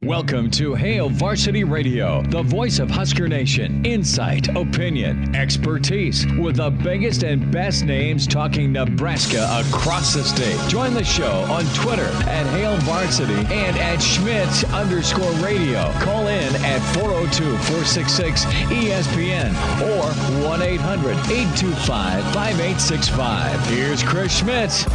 Welcome to Hail Varsity Radio, the voice of Husker Nation. Insight, opinion, expertise, with the biggest and best names talking Nebraska across the state. Join the show on Twitter at Hail Varsity and at Schmidt_radio. Call in at 402-466-ESPN or 1-800-825-5865. Here's Chris Schmidt.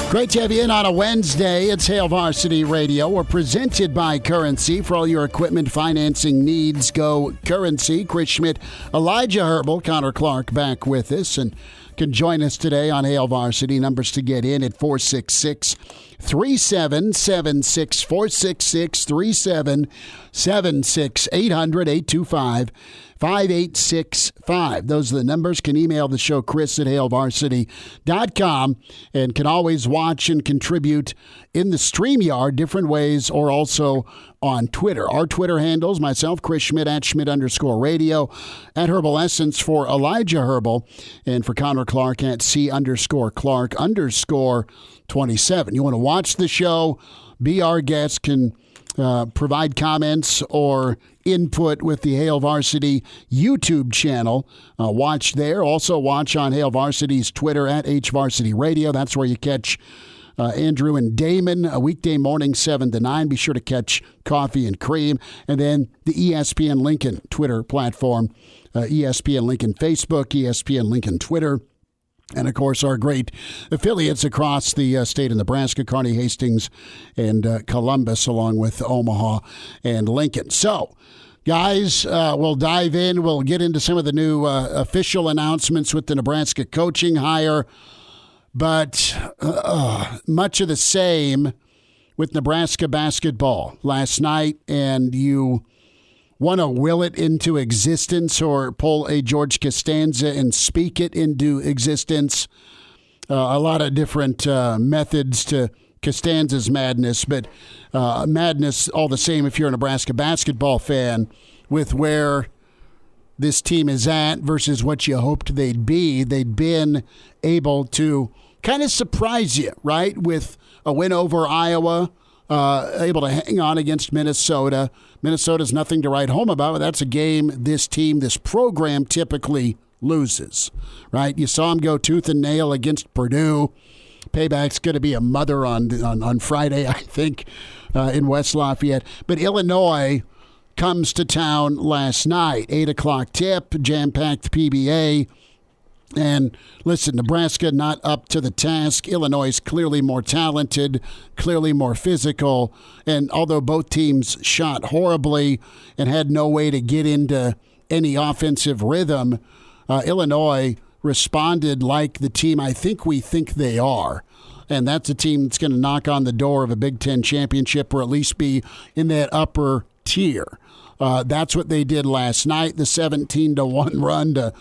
Great to have you in on a Wednesday. It's Hail Varsity Radio. We're presented by Currency. For all your equipment financing needs, go Currency. Chris Schmidt, Elijah Herbel, Connor Clark back with us and can join us today on Hail Varsity. Numbers to get in at 466-3776, 466-3776, 800-825-5865. Those are the numbers. Can email the show, Chris at hailvarsity.com, and can always watch and contribute in the StreamYard different ways, or also on Twitter. Our Twitter handles, myself, Chris Schmidt, at Schmidt_radio, at Herbal Essence for Elijah Herbel, and for Connor Clark at C_Clark_27. You want to watch the show, be our guest, can provide comments or input with the Hail Varsity YouTube channel. Watch there. Also watch on Hail Varsity's Twitter at HVarsity Radio. That's where you catch Andrew and Damon a weekday morning 7 to 9. Be sure to catch Coffee and Cream. And then the ESPN Lincoln Twitter platform, ESPN Lincoln Facebook, ESPN Lincoln Twitter. And, of course, our great affiliates across the state of Nebraska, Kearney, Hastings, and Columbus, along with Omaha and Lincoln. So, guys, we'll dive in. We'll get into some of the new official announcements with the Nebraska coaching hire. But much of the same with Nebraska basketball last night, and you want to will it into existence or pull a George Costanza and speak it into existence. A lot of different methods to Costanza's madness, but madness all the same if you're a Nebraska basketball fan, with where this team is at versus what you hoped they'd be. They'd been able to kind of surprise you, right, with a win over Iowa, able to hang on against Minnesota. Minnesota's nothing to write home about. That's a game this team, this program typically loses, right? You saw them go tooth and nail against Purdue. Payback's going to be a mother on Friday, I think, in West Lafayette. But Illinois comes to town last night, 8 o'clock tip, jam-packed PBA. And listen, Nebraska not up to the task. Illinois is clearly more talented, clearly more physical. And although both teams shot horribly and had no way to get into any offensive rhythm, Illinois responded like the team I think we think they are. And that's a team that's going to knock on the door of a Big Ten championship, or at least be in that upper tier. That's what they did last night. The 17-1 run to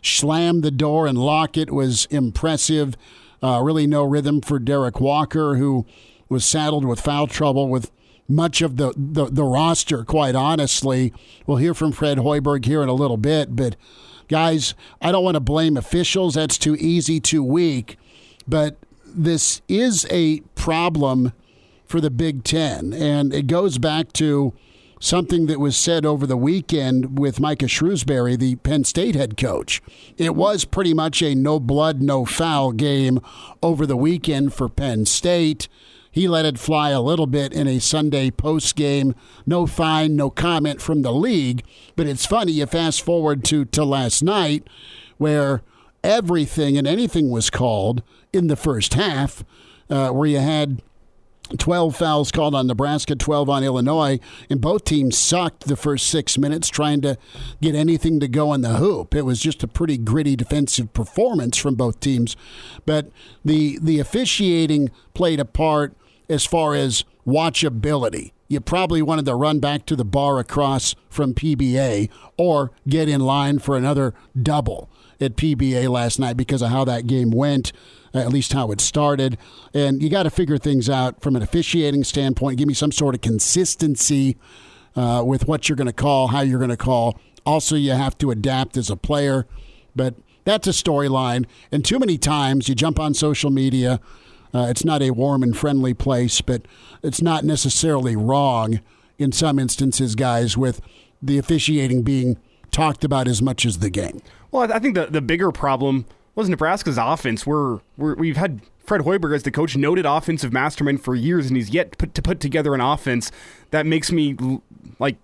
slam the door and lock it was impressive. Really no rhythm for Derek Walker, who was saddled with foul trouble with much of the roster, quite honestly. We'll hear from Fred Hoiberg here in a little bit. But, guys, I don't want to blame officials. That's too easy, too weak. But this is a problem for the Big Ten, and it goes back to something that was said over the weekend with Micah Shrewsbury, the Penn State head coach. It was pretty much a no blood, no foul game over the weekend for Penn State. He let it fly a little bit in a Sunday post game. No fine, no comment from the league. But it's funny, you fast forward to last night, where everything and anything was called in the first half, where you had 12 fouls called on Nebraska, 12 on Illinois, and both teams sucked the first 6 minutes trying to get anything to go in the hoop. It was just a pretty gritty defensive performance from both teams. But the officiating played a part as far as watchability. You probably wanted to run back to the bar across from PBA or get in line for another double at PBA last night because of how that game went, at least how it started. And you got to figure things out from an officiating standpoint. Give me some sort of consistency with what you're going to call, how you're going to call. Also, you have to adapt as a player. But that's a storyline. And too many times you jump on social media. It's not a warm and friendly place, but it's not necessarily wrong. in some instances, guys, with the officiating being talked about as much as the game. Well, I think the bigger problem was Nebraska's offense. We've had Fred Hoiberg as the coach, noted offensive mastermind for years, and he's yet to put together an offense that makes me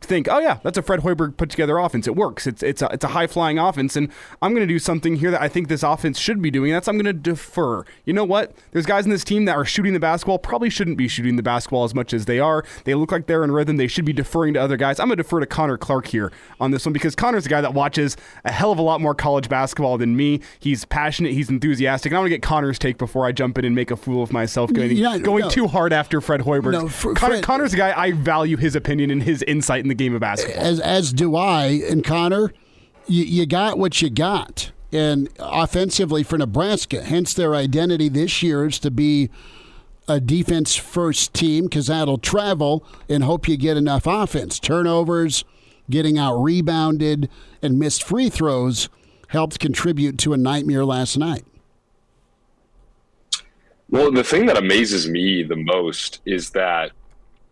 think, oh yeah, that's a Fred Hoiberg put together offense. It works. It's a high flying offense, and I'm going to do something here that I think this offense should be doing. And that's I'm going to defer. You know what? There's guys in this team that are shooting the basketball, probably shouldn't be shooting the basketball as much as they are. They look like they're in rhythm. They should be deferring to other guys. I'm going to defer to Connor Clark here on this one because Connor's a guy that watches a hell of a lot more college basketball than me. He's passionate. He's enthusiastic. And I want to get Connor's take before I jump in and make a fool of myself going too hard after Fred Hoiberg. No, Connor's a guy I value his opinion and his insight in the game of basketball. As do I. And Connor, you got what you got. And offensively for Nebraska, hence their identity this year is to be a defense-first team because that'll travel and hope you get enough offense. Turnovers, getting out-rebounded, and missed free throws helped contribute to a nightmare last night. Well, the thing that amazes me the most is that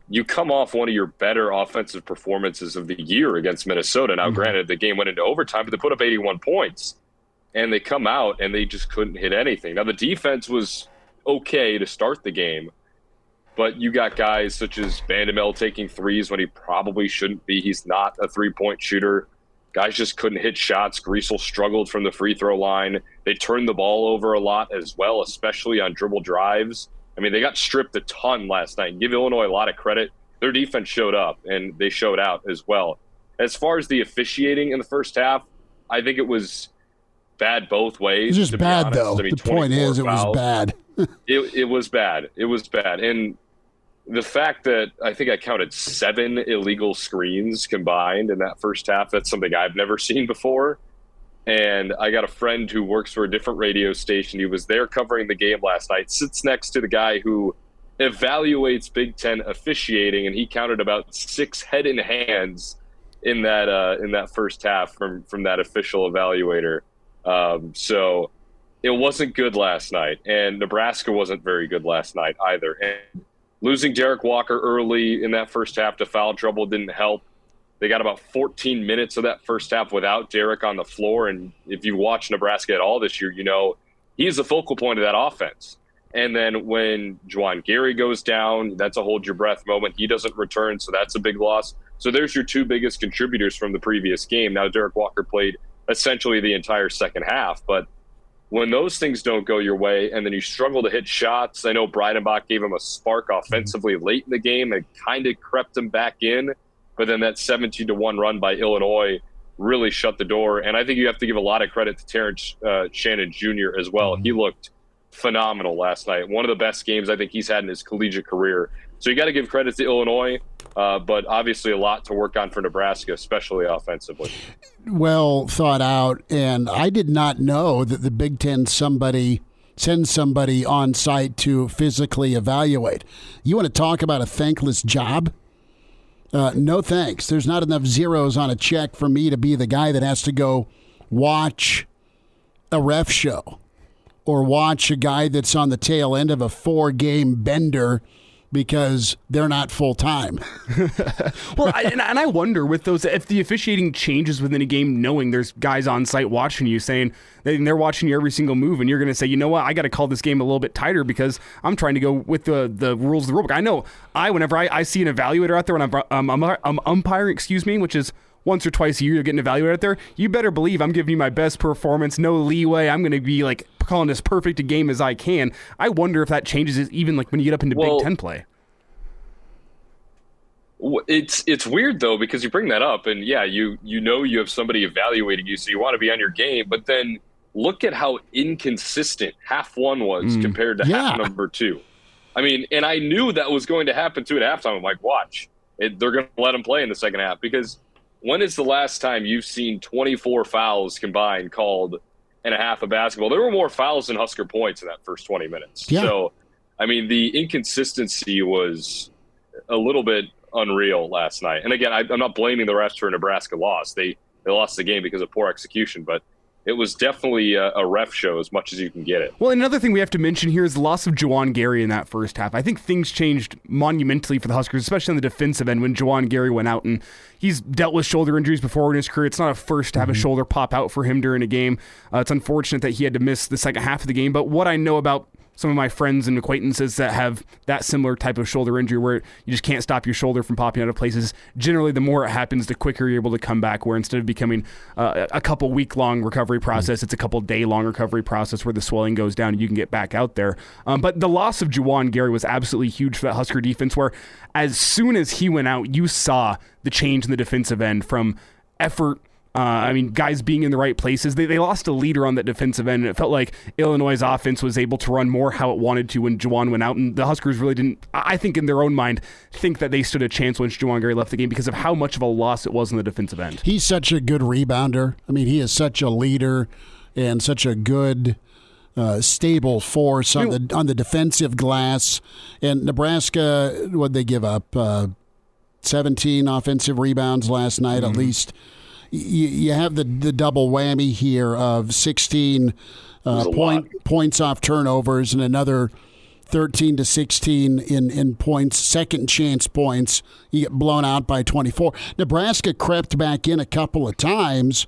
you come off one of your better offensive performances of the year against Minnesota. Now, granted, the game went into overtime, but they put up 81 points. And they come out and they just couldn't hit anything. Now, the defense was okay to start the game, but you got guys such as Vandemel taking threes when he probably shouldn't be. He's not a three-point shooter. Guys just couldn't hit shots. Griesel struggled from the free throw line. They turned the ball over a lot as well, especially on dribble drives. I mean, they got stripped a ton last night. And give Illinois a lot of credit. Their defense showed up, and they showed out as well. As far as the officiating in the first half, I think it was bad both ways. It was just bad, though. I mean, the point is, it was bad. It was bad. It was bad. And the fact that I think I counted 7 illegal screens combined in that first half, that's something I've never seen before. And I got a friend who works for a different radio station. He was there covering the game last night, sits next to the guy who evaluates Big Ten officiating, and he counted about 6 head and hands in that first half from that official evaluator. So it wasn't good last night, and Nebraska wasn't very good last night either. And losing Derek Walker early in that first half to foul trouble didn't help. They got about 14 minutes of that first half without Derek on the floor. And if you watch Nebraska at all this year, you know he's the focal point of that offense. And then when Juwan Gary goes down, that's a hold your breath moment. He doesn't return, so that's a big loss. So there's your 2 biggest contributors from the previous game. Now, Derek Walker played essentially the entire second half. But when those things don't go your way and then you struggle to hit shots, I know Breidenbach gave him a spark offensively late in the game and kind of crept him back in. But then that 17-1 run by Illinois really shut the door. And I think you have to give a lot of credit to Terrence Shannon Jr. as well. He looked phenomenal last night. One of the best games I think he's had in his collegiate career. So you got to give credit to Illinois, but obviously a lot to work on for Nebraska, especially offensively. Well thought out. And I did not know that the Big Ten sends somebody on site to physically evaluate. You want to talk about a thankless job? No thanks. There's not enough zeros on a check for me to be the guy that has to go watch a ref show or watch a guy that's on the tail end of a 4-game bender because they're not full-time. Well, and I wonder with those, if the officiating changes within a game, knowing there's guys on site watching you, saying they're watching you every single move, and you're going to say, you know what, I got to call this game a little bit tighter because I'm trying to go with the rules of the rulebook. I know whenever I see an evaluator out there when I'm umpiring, which is once or twice a year you're getting evaluated out there, you better believe I'm giving you my best performance, no leeway. I'm going to be like calling as perfect a game as I can. I wonder if that changes even like when you get up into Big Ten play. It's weird though, because you bring that up and yeah, you know you have somebody evaluating you, so you want to be on your game, but then look at how inconsistent half 1 was compared to half number 2. I mean, and I knew that was going to happen too at halftime. I'm like, watch, they're going to let him play in the second half, because when is the last time you've seen 24 fouls combined called in a half of basketball? There were more fouls than Husker points in that first 20 minutes. Yeah. So, I mean, the inconsistency was a little bit unreal last night. And again, I'm not blaming the refs for a Nebraska loss. They lost the game because of poor execution, but it was definitely a ref show as much as you can get it. Well, another thing we have to mention here is the loss of Juwan Gary in that first half. I think things changed monumentally for the Huskers, especially on the defensive end when Juwan Gary went out, and he's dealt with shoulder injuries before in his career. It's not a first to have a shoulder pop out for him during a game. It's unfortunate that he had to miss the second half of the game, but what I know about some of my friends and acquaintances that have that similar type of shoulder injury where you just can't stop your shoulder from popping out of places, generally the more it happens, the quicker you're able to come back, where instead of becoming a couple week-long recovery process, it's a couple day-long recovery process where the swelling goes down and you can get back out there. But the loss of Juwan Gary was absolutely huge for that Husker defense, where as soon as he went out, you saw the change in the defensive end from effort, guys being in the right places. They lost a leader on that defensive end, and it felt like Illinois' offense was able to run more how it wanted to when Juwan went out, and the Huskers really didn't, I think in their own mind, think that they stood a chance once Juwan Gary left the game because of how much of a loss it was on the defensive end. He's such a good rebounder. I mean, he is such a leader and such a good stable force on the defensive glass. And Nebraska, what'd they give up? 17 offensive rebounds last night, at least. You have the double whammy here of 16 points off turnovers and another 13 to 16 in points, second chance points. You get blown out by 24. Nebraska crept back in a couple of times,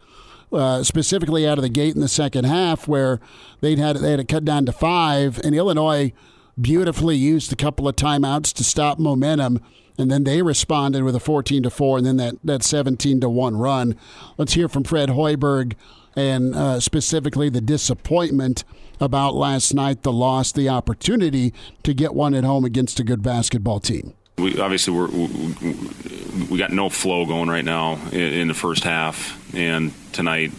specifically out of the gate in the second half, where they had it cut down to 5, and Illinois beautifully used a couple of timeouts to stop momentum. And then they responded with a 14-4, and then that 17-1 run. Let's hear from Fred Hoiberg and specifically the disappointment about last night, the loss, the opportunity to get one at home against a good basketball team. We got no flow going right now in the first half, and tonight,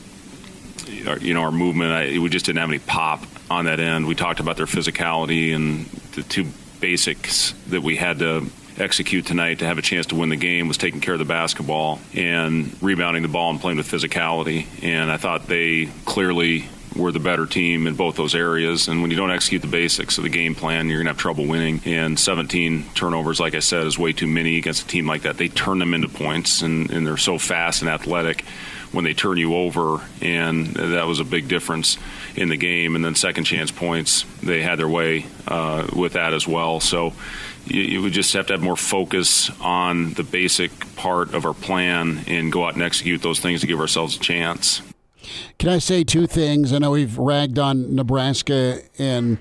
our movement, we just didn't have any pop on that end. We talked about their physicality and the two basics that we had to execute tonight to have a chance to win the game was taking care of the basketball and rebounding the ball and playing with physicality. And I thought they clearly were the better team in both those areas. And when you don't execute the basics of the game plan, you're going to have trouble winning. And 17 turnovers, like I said, is way too many against a team like that. They turn them into points, and they're so fast and athletic when they turn you over, and that was a big difference in the game. And then second chance points, they had their way with that as well. So you would just have to have more focus on the basic part of our plan and go out and execute those things to give ourselves a chance. Can I say two things? I know we've ragged on Nebraska and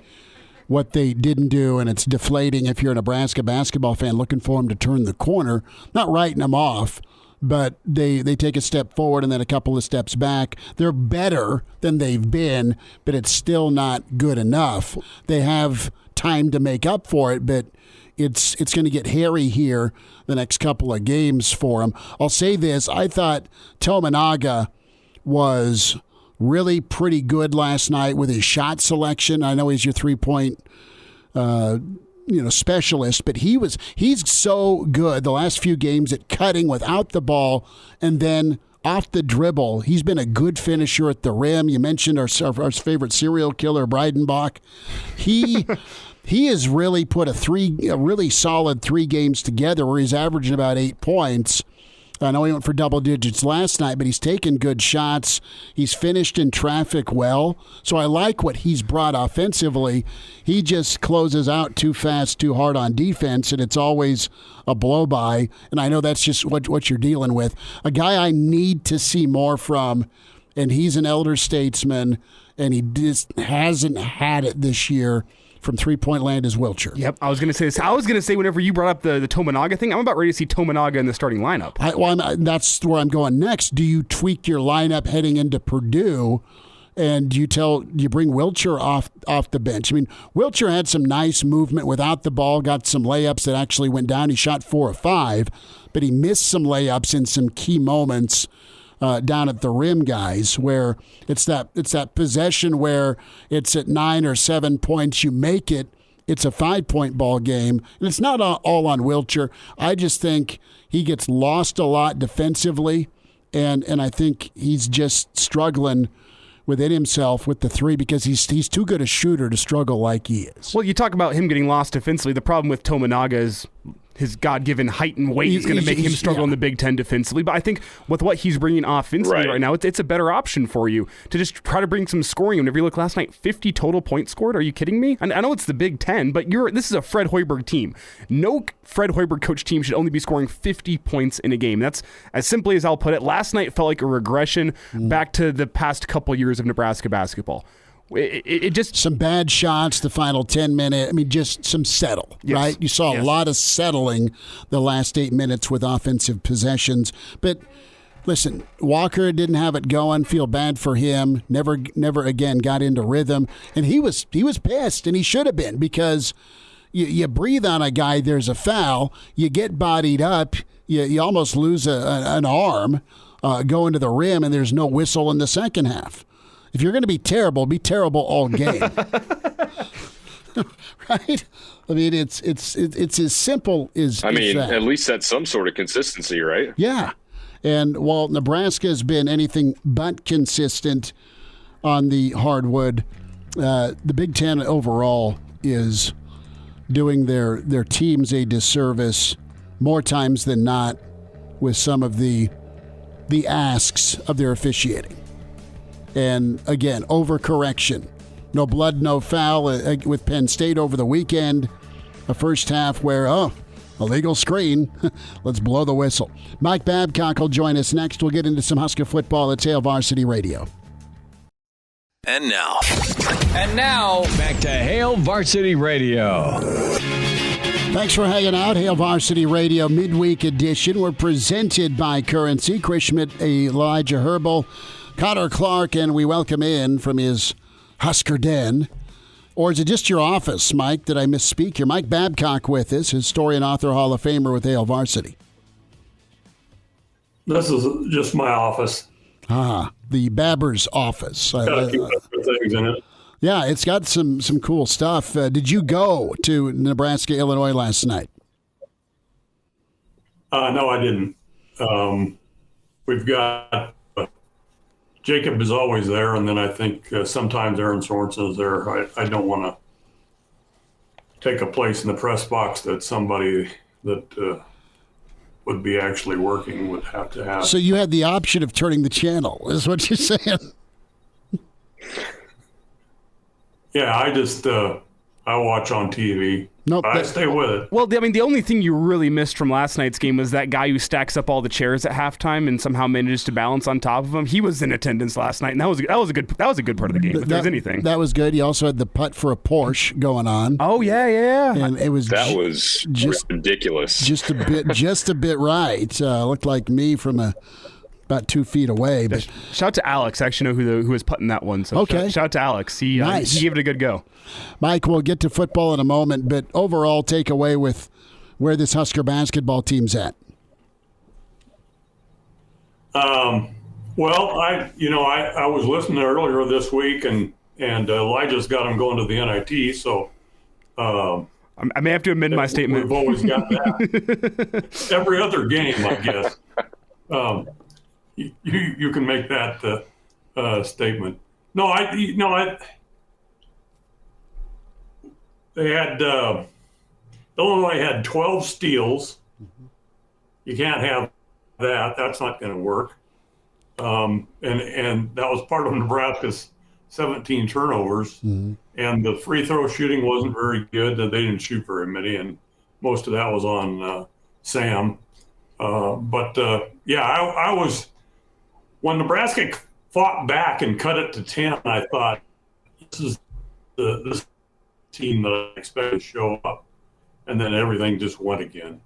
what they didn't do, and it's deflating if you're a Nebraska basketball fan looking for them to turn the corner. Not writing them off, but they take a step forward and then a couple of steps back. They're better than they've been, but it's still not good enough. They have time to make up for it, but it's going to get hairy here the next couple of games for them. I'll say this. I thought Tominaga was really pretty good last night with his shot selection. I know he's your three-point specialist, but he's so good the last few games at cutting without the ball and then off the dribble. He's been a good finisher at the rim. You mentioned our favorite serial killer, Breidenbach. He has really put a really solid 3 games together where he's averaging about 8 points. I know he went for double digits last night, but he's taken good shots. He's finished in traffic well. So I like what he's brought offensively. He just closes out too fast, too hard on defense, and it's always a blow-by. And I know that's just what you're dealing with. A guy I need to see more from, and he's an elder statesman, and he just hasn't had it this year from three-point land, is Wilcher. Yep, I was going to say this. I was going to say whenever you brought up the Tominaga thing, I'm about ready to see Tominaga in the starting lineup. That's where I'm going next. Do you tweak your lineup heading into Purdue, and you bring Wilcher off the bench? I mean, Wilcher had some nice movement without the ball, got some layups that actually went down. He shot 4 of 5, but he missed some layups in some key moments down at the rim, guys, where it's that possession where it's at 9 or 7 points, you make it, it's a 5-point ball game, and it's not all on Wilcher. I just think he gets lost a lot defensively, and I think he's just struggling within himself with the 3 because he's too good a shooter to struggle like he is. Well, you talk about him getting lost defensively. The problem with Tominaga is his God-given height and weight is going to make him struggle in the Big Ten defensively. But I think with what he's bringing offensively right now, it's a better option for you to just try to bring some scoring. Whenever you look last night, 50 total points scored. Are you kidding me? I know it's the Big Ten, but this is a Fred Hoiberg team. No Fred Hoiberg coach team should only be scoring 50 points in a game. That's as simply as I'll put it. Last night felt like a regression back to the past couple years of Nebraska basketball. It just some bad shots the final 10 minutes. I mean, just some settle, right? You saw a lot of settling the last 8 minutes with offensive possessions. But listen, Walker didn't have it going. Feel bad for him. Never again got into rhythm, and he was pissed, and he should have been, because you breathe on a guy, there's a foul, you get bodied up, you almost lose an arm going to the rim, and there's no whistle in the second half. If you're going to be terrible all game. Right? I mean, it's as simple as that. At least that's some sort of consistency, right? Yeah. And while Nebraska has been anything but consistent on the hardwood, the Big Ten overall is doing their teams a disservice more times than not with some of the asks of their officiating. And again, overcorrection. No blood, no foul with Penn State over the weekend. A first half where, illegal screen. Let's blow the whistle. Mike Babcock will join us next. We'll get into some Husker football at Hail Varsity Radio. And now, back to Hail Varsity Radio. Thanks for hanging out. Hail Varsity Radio Midweek Edition. We're presented by Currency. Chris Schmidt, Elijah Herbel, Connor Clark, and we welcome in from his Husker Den. Or is it just your office, Mike? Did I misspeak here? Mike Babcock with us, historian, author, Hall of Famer with Hail Varsity. This is just my office. The Babber's office. Got a few other things in it. Yeah, it's got some cool stuff. Did you go to Nebraska, Illinois last night? No, I didn't. We've got Jacob is always there, and then I think sometimes Aaron Sorensen is there. I don't want to take a place in the press box that somebody that would be actually working would have to have. So you had the option of turning the channel, is what you're saying? Yeah, I just I watch on TV. Nope, I stay with it. Well, the only thing you really missed from last night's game was that guy who stacks up all the chairs at halftime and somehow manages to balance on top of them. He was in attendance last night, and that was a good part of the game. If there's anything, that was good. He also had the putt for a Porsche going on. Oh yeah. And it was just ridiculous. Just a bit right. Looked like me from about 2 feet away. But shout out to Alex. I actually know who was putting that one. So okay. Shout out to Alex. He gave it a good go. Mike, we'll get to football in a moment, but overall takeaway with where this Husker basketball team's at. Well, I was listening earlier this week, and Elijah's got them going to the NIT, so I may have to amend my statement. We've always got that. Every other game, I guess. You can make that statement. They had Illinois had 12 steals. You can't have that. That's not going to work. And that was part of Nebraska's 17 turnovers. Mm-hmm. And the free throw shooting wasn't very good. They didn't shoot very many, and most of that was on Sam. I was. When Nebraska fought back and cut it to 10, I thought, this is this team that I expect to show up. And then everything just went again.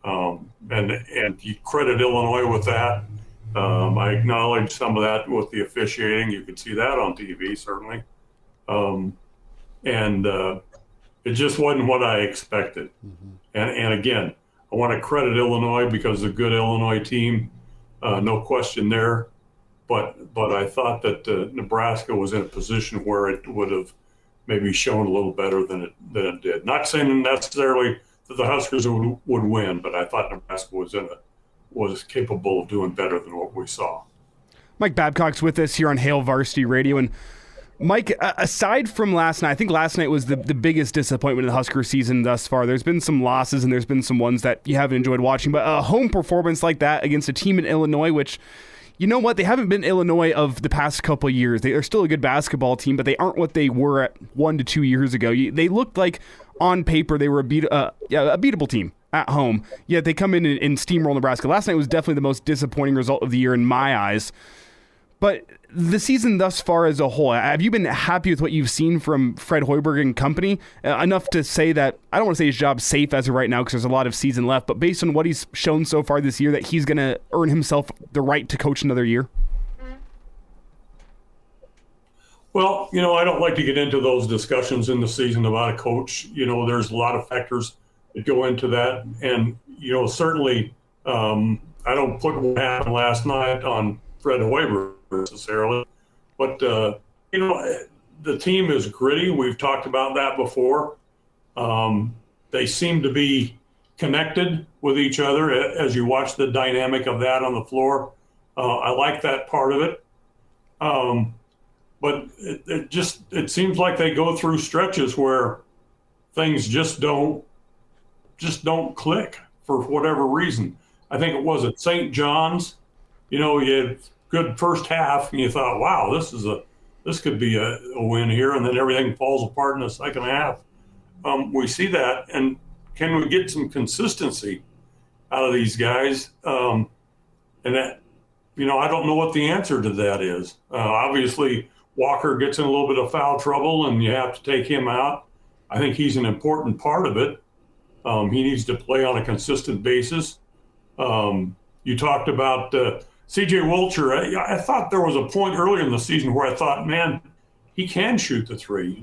And you credit Illinois with that. I acknowledge some of that with the officiating. You could see that on TV, certainly. It just wasn't what I expected. Mm-hmm. And again, I want to credit Illinois because it's a good Illinois team. No question there. But I thought that Nebraska was in a position where it would have maybe shown a little better than it did. Not saying necessarily that the Huskers would win, but I thought Nebraska was capable of doing better than what we saw. Mike Babcock's with us here on Hail Varsity Radio, and Mike, aside from last night, I think last night was the biggest disappointment in the Husker season thus far. There's been some losses and there's been some ones that you haven't enjoyed watching, but a home performance like that against a team in Illinois, which, you know what, they haven't been Illinois of the past couple of years. They're still a good basketball team, but they aren't what they were at 1 to 2 years ago. They looked like, on paper, they were a beatable team at home, yet they come in and steamroll Nebraska. Last night was definitely the most disappointing result of the year in my eyes. But the season thus far as a whole, have you been happy with what you've seen from Fred Hoiberg and company? Enough to say that, I don't want to say his job's safe as of right now because there's a lot of season left, but based on what he's shown so far this year, that he's going to earn himself the right to coach another year? Well, I don't like to get into those discussions in the season about a coach. There's a lot of factors that go into that. And, certainly I don't put what happened last night on Fred Hoiberg necessarily. But, the team is gritty. We've talked about that before. They seem to be connected with each other as you watch the dynamic of that on the floor. I like that part of it. But it seems like they go through stretches where things just don't click for whatever reason. I think it was at St. John's, you had good first half and you thought, wow, this could be a win here, and then everything falls apart in the second half. We see that, and can we get some consistency out of these guys? And that, I don't know what the answer to that is. Obviously, Walker gets in a little bit of foul trouble, and you have to take him out. I think he's an important part of it. He needs to play on a consistent basis. You talked about C.J. Wilcher. I thought there was a point earlier in the season where I thought, man, he can shoot the three.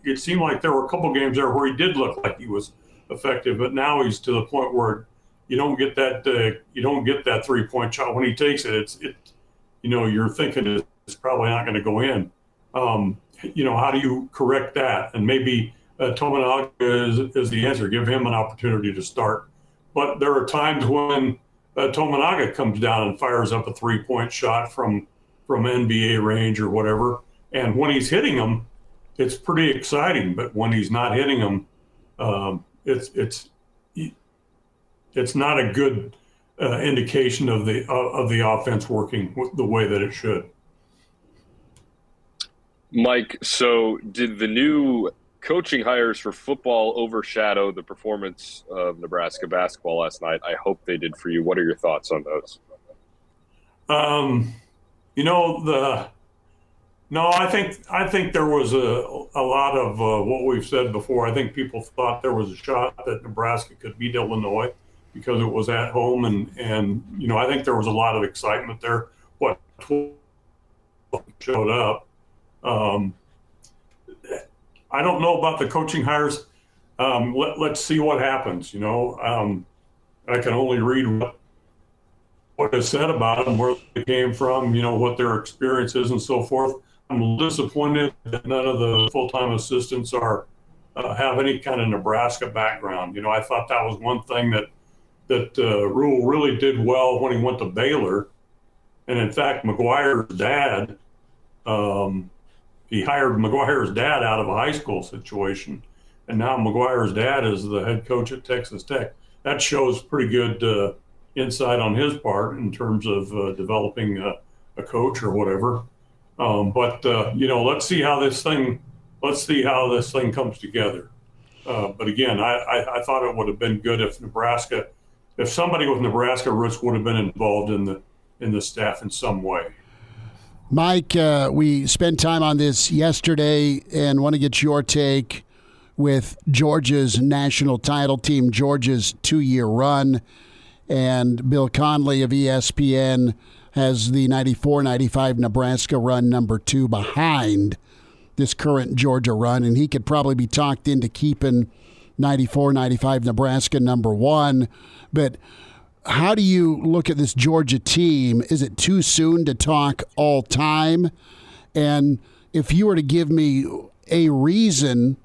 It seemed like there were a couple games there where he did look like he was effective, but now he's to the point where you don't get that 3-point shot when he takes it. You're thinking it's probably not going to go in. How do you correct that? And maybe Tominaga is the answer. Give him an opportunity to start. But there are times when Tominaga comes down and fires up a 3-point shot from NBA range or whatever. And when he's hitting them, it's pretty exciting. But when he's not hitting them, it's not a good indication of the offense working the way that it should. Mike, so did the new coaching hires for football overshadow the performance of Nebraska basketball last night? I hope they did for you. What are your thoughts on those? No, I think there was a lot of what we've said before. I think people thought there was a shot that Nebraska could beat Illinois because it was at home, and I think there was a lot of excitement there. What 12 showed up. I don't know about the coaching hires. Let's see what happens. I can only read what is said about them, where they came from, what their experience is and so forth. I'm disappointed that none of the full-time assistants have any kind of Nebraska background. I thought that was one thing that Rule really did well when he went to Baylor. And in fact, McGuire's dad, he hired McGuire's dad out of a high school situation, and now McGuire's dad is the head coach at Texas Tech. That shows pretty good insight on his part in terms of developing a coach or whatever. But let's see how this thing comes together. But again, I thought it would have been good if somebody with Nebraska roots would have been involved in the staff in some way. Mike, we spent time on this yesterday and want to get your take with Georgia's national title team, Georgia's 2-year run. And Bill Conley of ESPN has the 94-95 Nebraska run number 2 behind this current Georgia run. And he could probably be talked into keeping 94-95 Nebraska number 1. But how do you look at this Georgia team? Is it too soon to talk all time? And if you were to give me a reason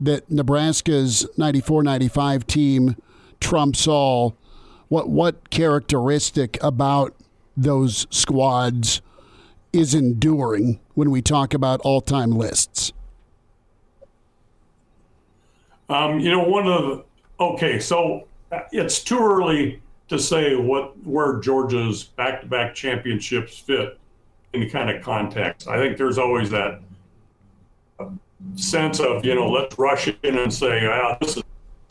that Nebraska's 94-95 team trumps all, what characteristic about those squads is enduring when we talk about all-time lists? So it's too early to say where Georgia's back-to-back championships fit in the kind of context. I think there's always that sense of, let's rush in and say, this is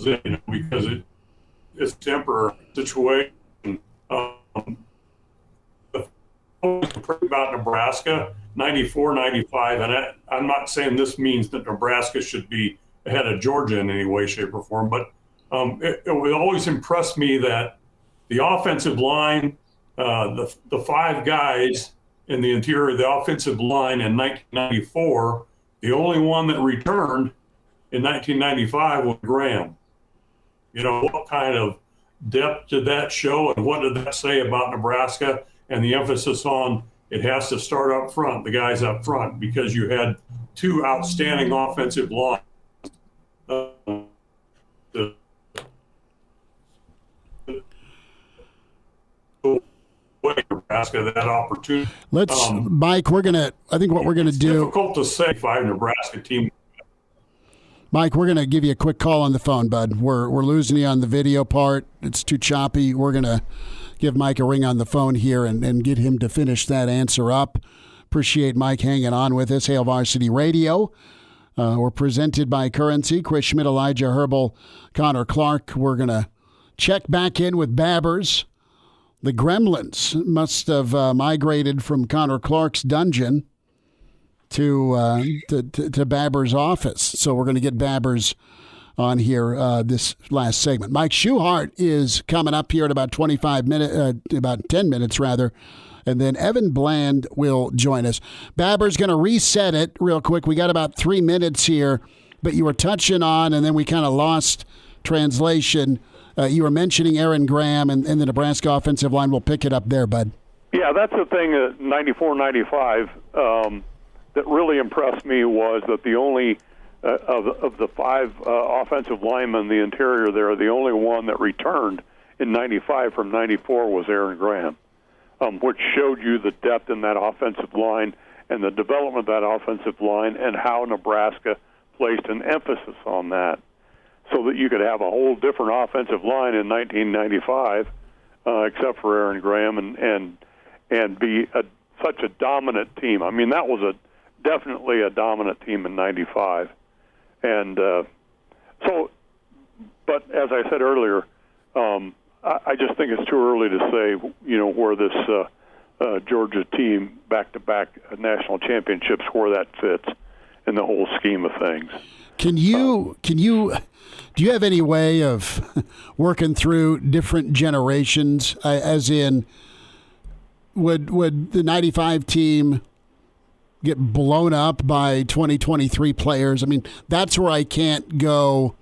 it, because it's a temporary situation. About Nebraska, 94, 95, and I'm not saying this means that Nebraska should be ahead of Georgia in any way, shape, or form, but it would always impress me that the offensive line, the five guys in the interior of the offensive line in 1994, the only one that returned in 1995 was Graham. What kind of depth did that show, and what did that say about Nebraska and the emphasis on it has to start up front, the guys up front, because you had two outstanding offensive lines. Nebraska that opportunity. Mike, I think what we're gonna do. Difficult to say five Nebraska team. Mike, we're gonna give you a quick call on the phone, bud. We're losing you on the video part. It's too choppy. We're gonna give Mike a ring on the phone here and get him to finish that answer up. Appreciate Mike hanging on with us. Hail Varsity Radio. We're presented by Currency. Chris Schmidt, Elijah Herbel, Connor Clark. We're going to check back in with Babbers. The Gremlins must have migrated from Connor Clark's dungeon to Babbers' office. So we're going to get Babbers on here this last segment. Mike Schuchart is coming up here in about 25 minutes, about 10 minutes rather, and then Evan Bland will join us. Babber's going to reset it real quick. We got about 3 minutes here, but you were touching on, and then we kind of lost translation. You were mentioning Aaron Graham and the Nebraska offensive line. We'll pick it up there, bud. Yeah, that's the thing at 94-95 that really impressed me was that the only of the five offensive linemen in the interior there, the only one that returned in 95 from 94 was Aaron Graham, which showed you the depth in that offensive line and the development of that offensive line and how Nebraska placed an emphasis on that so that you could have a whole different offensive line in 1995 except for Aaron Graham and be such a dominant team. I mean, that was definitely a dominant team in 95. And but as I said earlier, I just think it's too early to say, where this Georgia team back-to-back national championships, where that fits in the whole scheme of things. Do you have any way of working through different generations, as in, would the 95 team get blown up by 2023 players? I mean, that's where I can't go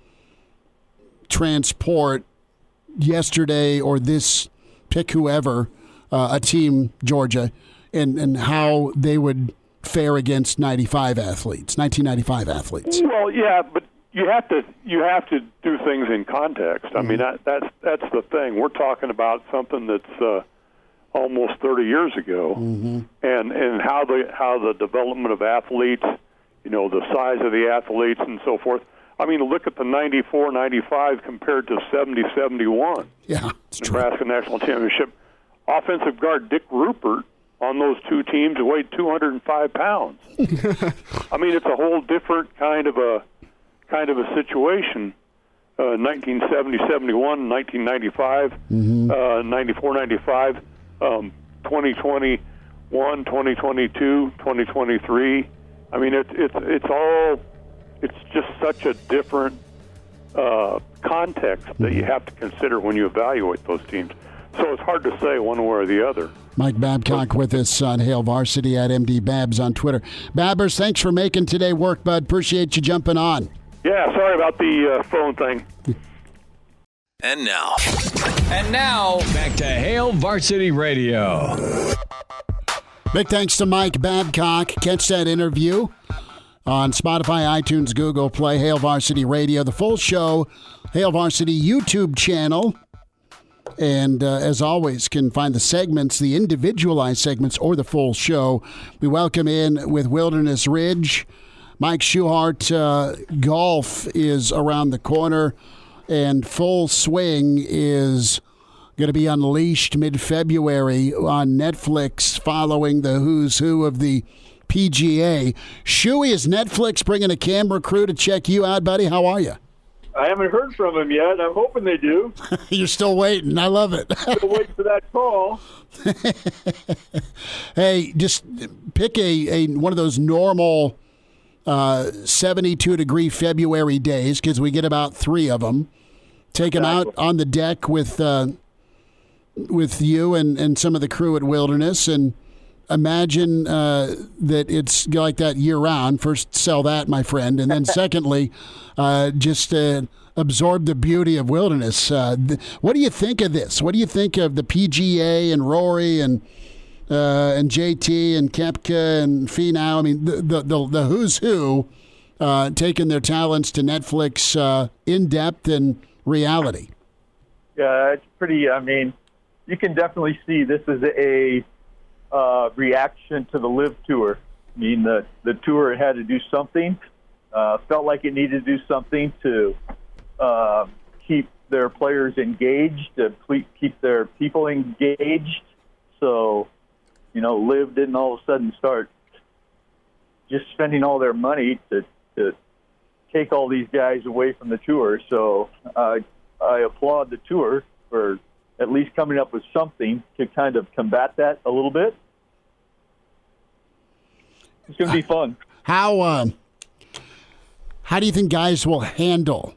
transport yesterday or this, pick whoever, a team, Georgia, and how they would fare against 1995 athletes. Well, yeah, but you have to do things in context. I mean, that's the thing. We're talking about something that's almost 30 years ago, and how the development of athletes, the size of the athletes and so forth. I mean, look at the 94, 95 compared to 70, 71. Yeah, it's true. Nebraska National Championship. Offensive guard Dick Rupert on those two teams weighed 205 pounds. I mean, it's a whole different kind of a situation. 1970, 71, 1995, 94, 95. 2021, 2022, 2023. I mean, it's just such a different context that you have to consider when you evaluate those teams. So it's hard to say one way or the other. Mike Babcock with us on Hail Varsity at MD Babs on Twitter. Babbers, thanks for making today work, bud. Appreciate you jumping on. Yeah, sorry about the phone thing. And now, back to Hail Varsity Radio. Big thanks to Mike Babcock. Catch that interview on Spotify, iTunes, Google Play, Hail Varsity Radio. The full show, Hail Varsity YouTube channel. And as always, can find the segments, the individualized segments, or the full show. We welcome in with Wilderness Ridge. Mike Schuchart. Golf is around the corner, and Full Swing is going to be unleashed mid-February on Netflix following the who's who of the PGA. Shuey, is Netflix bringing a camera crew to check you out, buddy? How are you? I haven't heard from him yet. I'm hoping they do. You're still waiting. I love it. Still waiting for that call. Hey, just pick a one of those normal 72-degree February days, because we get about 3 of them. Take them out on the deck with you and some of the crew at Wilderness, and imagine that it's like that year-round. First, sell that, my friend, and then secondly, just absorb the beauty of Wilderness. What do you think of this? What do you think of the PGA and Rory and JT and Koepka and Finau? I mean, the who's who taking their talents to Netflix in depth and reality. Yeah, it's pretty. I mean, you can definitely see this is a reaction to the Live Tour. I mean, the tour had to do something. Felt like it needed to do something to keep their players engaged, to keep their people engaged. So, Live didn't all of a sudden start just spending all their money to take all these guys away from the tour. So I applaud the tour for at least coming up with something to kind of combat that a little bit. It's going to be fun. How do you think guys will handle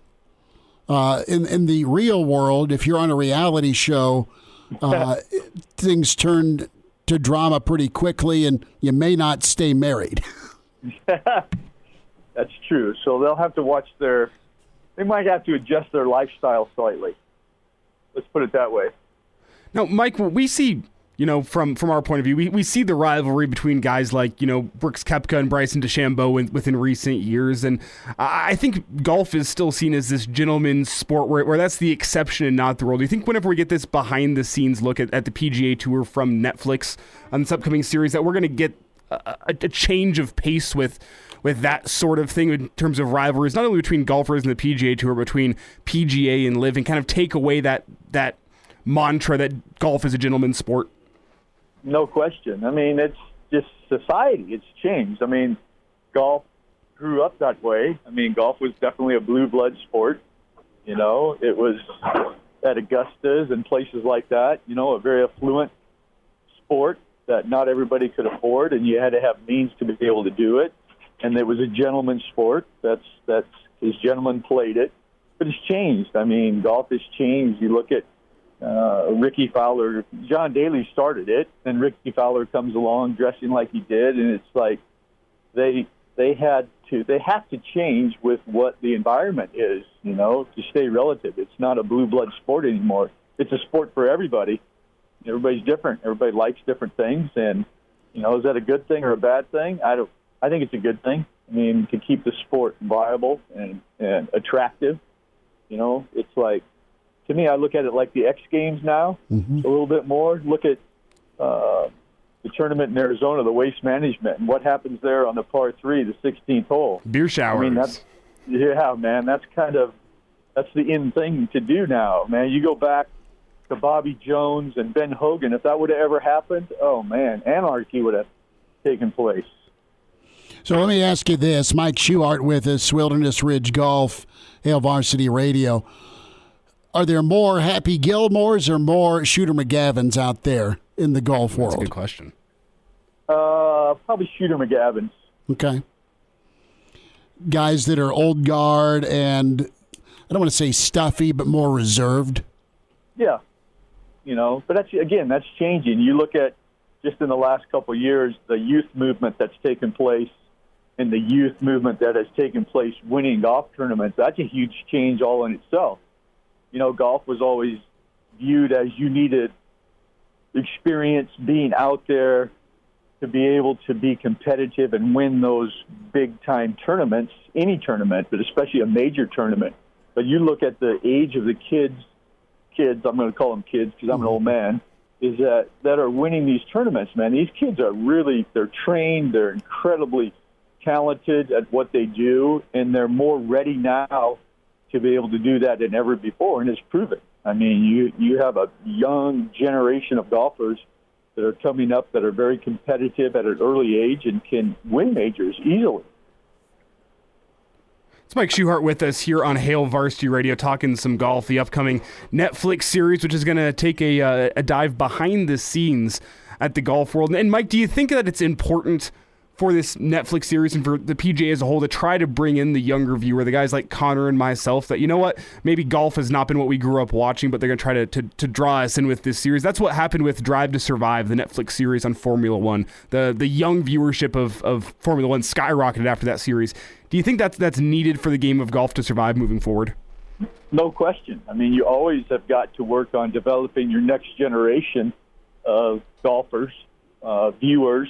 in the real world, if you're on a reality show, things turn to drama pretty quickly and you may not stay married? That's true. So they'll have to watch they might have to adjust their lifestyle slightly. Let's put it that way. Now, Mike, we see, from our point of view, we see the rivalry between guys like, Brooks Koepka and Bryson DeChambeau within recent years. And I think golf is still seen as this gentleman's sport where that's the exception and not the rule. Do you think whenever we get this behind-the-scenes look at the PGA Tour from Netflix on this upcoming series that we're going to get a change of pace with that sort of thing in terms of rivalries, not only between golfers and the PGA Tour, but between PGA and Live, and kind of take away that mantra that golf is a gentleman's sport? No question. I mean, it's just society. It's changed. I mean, golf grew up that way. I mean, golf was definitely a blue blood sport. It was at Augusta's and places like that, a very affluent sport that not everybody could afford, and you had to have means to be able to do it. And it was a gentleman's sport. That's his gentlemen played it. But it's changed. I mean, golf has changed. You look at Ricky Fowler. John Daly started it, and Ricky Fowler comes along dressing like he did, and it's like they have to change with what the environment is, to stay relative. It's not a blue blood sport anymore. It's a sport for everybody. Everybody's different. Everybody likes different things, and is that a good thing or a bad thing? I think it's a good thing. I mean, to keep the sport viable and attractive. It's like, to me, I look at it like the X Games now, a little bit more. Look at the tournament in Arizona, the Waste Management, and what happens there on the par 3, the 16th hole. Beer showers. I mean, that's the in thing to do now, man. You go back to Bobby Jones and Ben Hogan. If that would have ever happened, oh, man, anarchy would have taken place. So let me ask you this. Mike Schuchart with us, Wilderness Ridge Golf, Hail Varsity Radio. Are there more Happy Gilmores or more Shooter McGavins out there in the golf world? That's a good question. Probably Shooter McGavins. Okay. Guys that are old guard and, I don't want to say stuffy, but more reserved. Yeah. But that's changing. You look at just in the last couple of years, the youth movement that's taken place and the youth movement that has taken place winning golf tournaments. That's a huge change all in itself. Golf was always viewed as you needed experience being out there to be able to be competitive and win those big-time tournaments, any tournament, but especially a major tournament. But you look at the age of the kids kids, I'm going to call them kids because I'm an old man, is that are winning these tournaments, man. These kids are they're trained, they're incredibly talented at what they do, and they're more ready now to be able to do that than ever before, and it's proven. I mean, you have a young generation of golfers that are coming up that are very competitive at an early age and can win majors easily. It's Mike Schuchart with us here on Hail Varsity Radio, talking some golf, the upcoming Netflix series, which is going to take a dive behind the scenes at the golf world. And Mike, do you think that it's important for this Netflix series and for the PGA as a whole to try to bring in the younger viewer, the guys like Connor and myself, that, you know what, maybe golf has not been what we grew up watching, but they're going to try to draw us in with this series? That's what happened with Drive to Survive, the Netflix series on Formula One. The young viewership of Formula One skyrocketed after that series. Do you think that's needed for the game of golf to survive moving forward? No question. I mean, you always have got to work on developing your next generation of golfers, viewers.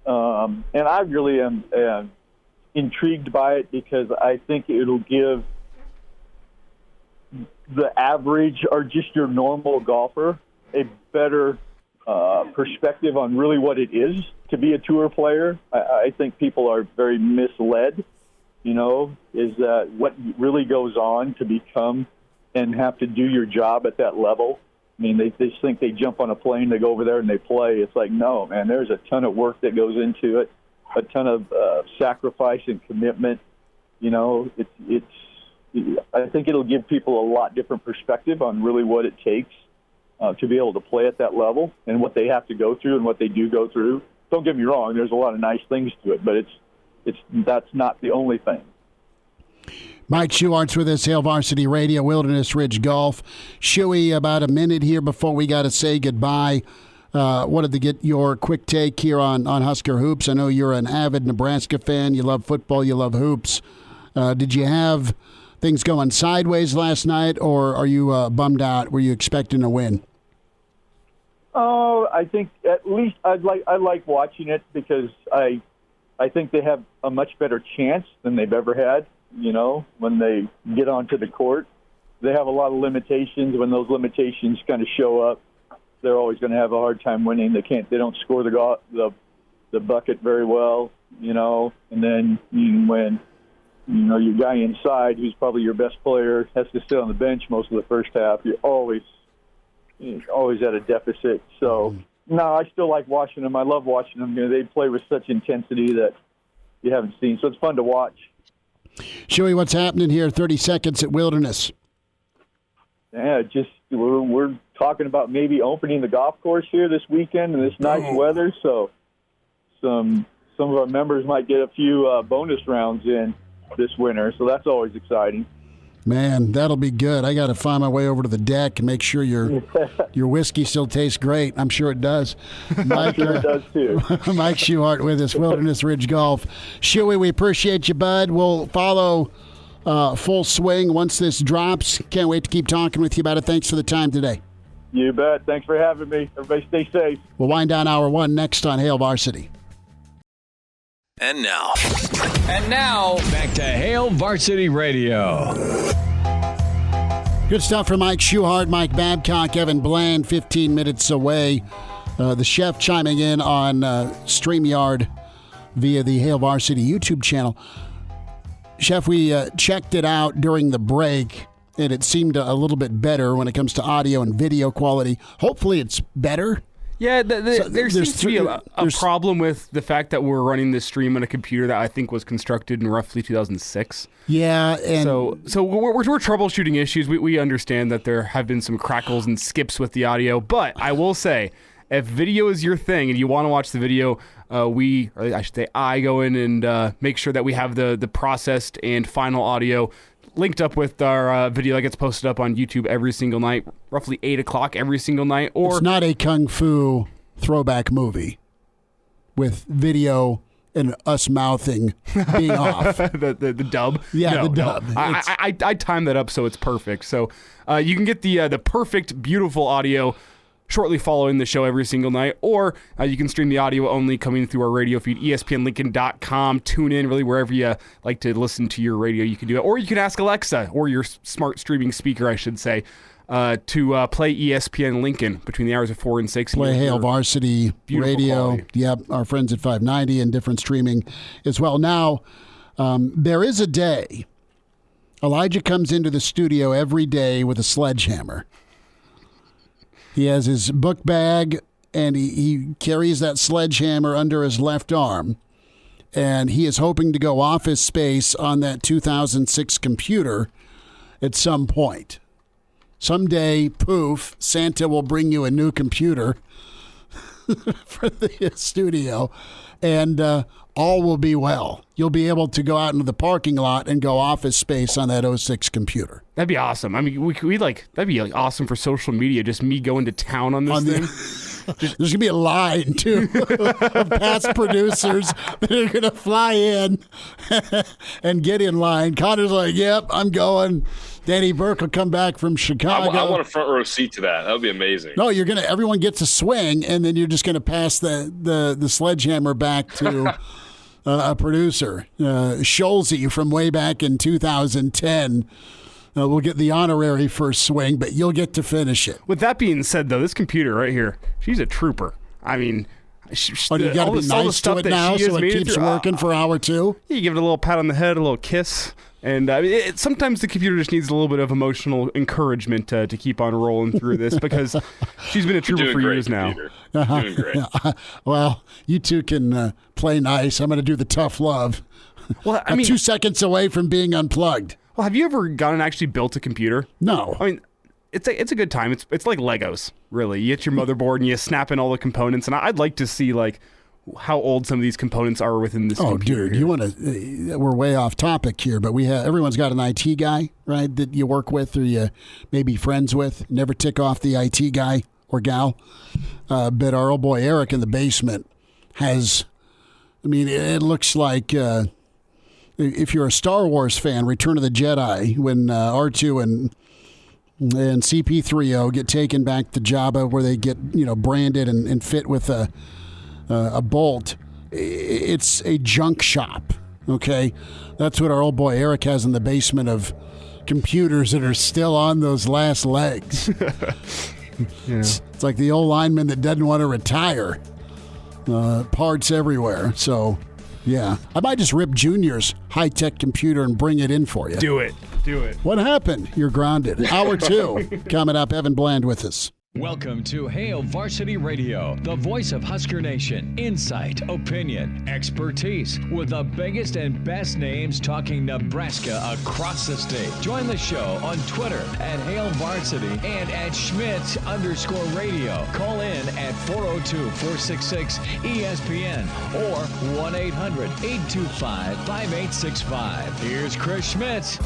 And I really am intrigued by it because I think it'll give the average or just your normal golfer a better perspective on really what it is to be a tour player. I think people are very misled, is that what really goes on to become and have to do your job at that level. I mean, they just think they jump on a plane, they go over there and they play. It's like, no, man, there's a ton of work that goes into it, a ton of sacrifice and commitment. I think it'll give people a lot different perspective on really what it takes to be able to play at that level and what they have to go through and what they do go through. Don't get me wrong, there's a lot of nice things to it, but that's not the only thing. Mike Schuchart's with us, Hail Varsity Radio, Wilderness Ridge Golf. Shuey, about a minute here before we got to say goodbye. Wanted to get your quick take here on Husker hoops. I know you're an avid Nebraska fan. You love football. You love hoops. Did you have things going sideways last night, or are you bummed out? Were you expecting a win? Oh, I think at least I like watching it because I think they have a much better chance than they've ever had. When they get onto the court, they have a lot of limitations. When those limitations kind of show up, they're always going to have a hard time winning. They don't score the bucket very well, and then when, your guy inside, who's probably your best player, has to sit on the bench most of the first half, you're always at a deficit. So, no, I still like watching them. I love watching them. They play with such intensity that you haven't seen. So it's fun to watch. Shuey, what's happening here? 30 seconds at Wilderness. Yeah, just we're talking about maybe opening the golf course here this weekend in this nice weather. So some of our members might get a few bonus rounds in this winter. So that's always exciting. Man, that'll be good. I got to find my way over to the deck and make sure your whiskey still tastes great. I'm sure it does. I'm sure it does too. Mike Schuchart with us, Wilderness Ridge Golf. Shuey, we appreciate you, bud. We'll follow full swing once this drops. Can't wait to keep talking with you about it. Thanks for the time today. You bet. Thanks for having me. Everybody stay safe. We'll wind down hour one next on Hail Varsity. And now, back to Hail Varsity Radio. Good stuff from Mike Schuchart, Mike Babcock, Evan Bland, 15 minutes away. The chef chiming in on StreamYard via the Hail Varsity YouTube channel. Chef, we checked it out during the break, and it seemed a little bit better when it comes to audio and video quality. Hopefully it's better. Yeah, there seems to be a problem with the fact that we're running this stream on a computer that I think was constructed in roughly 2006. Yeah, and so we're troubleshooting issues. We understand that there have been some crackles and skips with the audio, but I will say, if video is your thing and you want to watch the video, I go in and make sure that we have the processed and final audio linked up with our video that gets posted up on YouTube every single night, roughly 8 o'clock every single night. Or it's not a kung fu throwback movie with video and us mouthing being off. the dub? Yeah, the dub. I timed that up so it's perfect. So you can get the perfect, beautiful audio shortly following the show every single night, or you can stream the audio only coming through our radio feed, ESPNLincoln.com. Tune in really wherever you like to listen to your radio. You can do it, or you can ask Alexa or your smart streaming speaker, I should say. to play ESPN Lincoln between the hours of 4 and 6. Play Hail Varsity Radio. Quality. Yep, our friends at 590 and different streaming as well. Now, there is a day. Elijah comes into the studio every day with a sledgehammer. He has his book bag, and he carries that sledgehammer under his left arm. And he is hoping to go Office Space on that 2006 computer at some point. Someday, poof, Santa will bring you a new computer for the studio, and all will be well. You'll be able to go out into the parking lot and go Office Space on that 06 computer. That'd be awesome. I mean, that'd be like awesome for social media, just me going to town on this thing. There's going to be a line, too, of past producers that are going to fly in and get in line. Connor's like, yep, I'm going. Danny Burke will come back from Chicago. I want a front row seat to that. That would be amazing. No, everyone gets a swing, and then you're just going to pass the sledgehammer back to a producer. Scholze from way back in 2010. We'll get the honorary first swing, but you'll get to finish it. With that being said, though, this computer right here, she's a trooper. I mean, you got to be nice to it now so it keeps working for hour two? You give it a little pat on the head, a little kiss. And sometimes the computer just needs a little bit of emotional encouragement to keep on rolling through this because she's been a trooper for years now. Doing great. Well, you two can play nice. I'm going to do the tough love. Well, I mean, 2 seconds away from being unplugged. Well, have you ever gone and actually built a computer? No. I mean, it's a good time. It's like Legos, really. You get your motherboard and you snap in all the components. And I'd like to see how old some of these components are within this computer. Oh, dude, you want to? We're way off topic here, but everyone's got an IT guy, right, that you work with or you may be friends with. Never tick off the IT guy or gal. But our old boy Eric in the basement has. I mean, it looks like. If you're a Star Wars fan, Return of the Jedi, when R2 and CP3O get taken back to Jabba, where they get branded and fit with a bolt, it's a junk shop. Okay, that's what our old boy Eric has in the basement of computers that are still on those last legs. It's like the old lineman that doesn't want to retire. Parts everywhere. So. Yeah, I might just rip Junior's high-tech computer and bring it in for you. Do it. What happened? You're grounded. Hour two. Coming up, Evan Bland with us. Welcome to Hail Varsity Radio, the voice of Husker Nation. Insight, opinion, expertise, with the biggest and best names talking Nebraska across the state. Join the show on Twitter at Hail Varsity and at Schmidt_radio. Call in at 402-466-ESPN or 1-800-825-5865. Here's Chris Schmidt.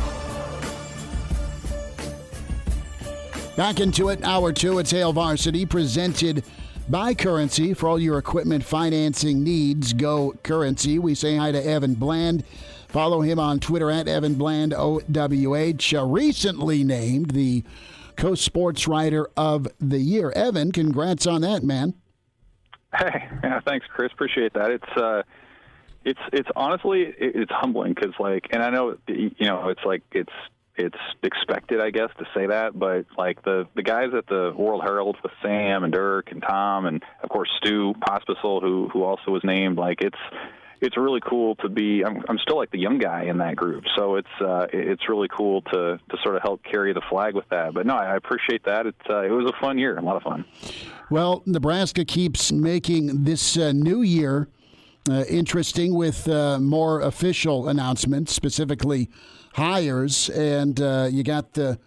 Back into it, hour two. It's Hail Varsity, presented by Currency. For all your equipment financing needs, go Currency. We say hi to Evan Bland. Follow him on Twitter at Evan Bland OWH. Recently named the Coast Sports Writer of the Year. Evan, congrats on that, man. Hey, yeah, thanks, Chris. Appreciate that. It's honestly it's humbling because and I know it's expected, I guess, to say that, but the guys at the World Herald with Sam and Dirk and Tom and of course Stu Pospisil, who also was named, it's really cool to be. I'm still the young guy in that group, so it's really cool to sort of help carry the flag with that. But no, I appreciate that. It was a fun year, a lot of fun. Well, Nebraska keeps making this new year interesting with more official announcements, specifically hires, and you got the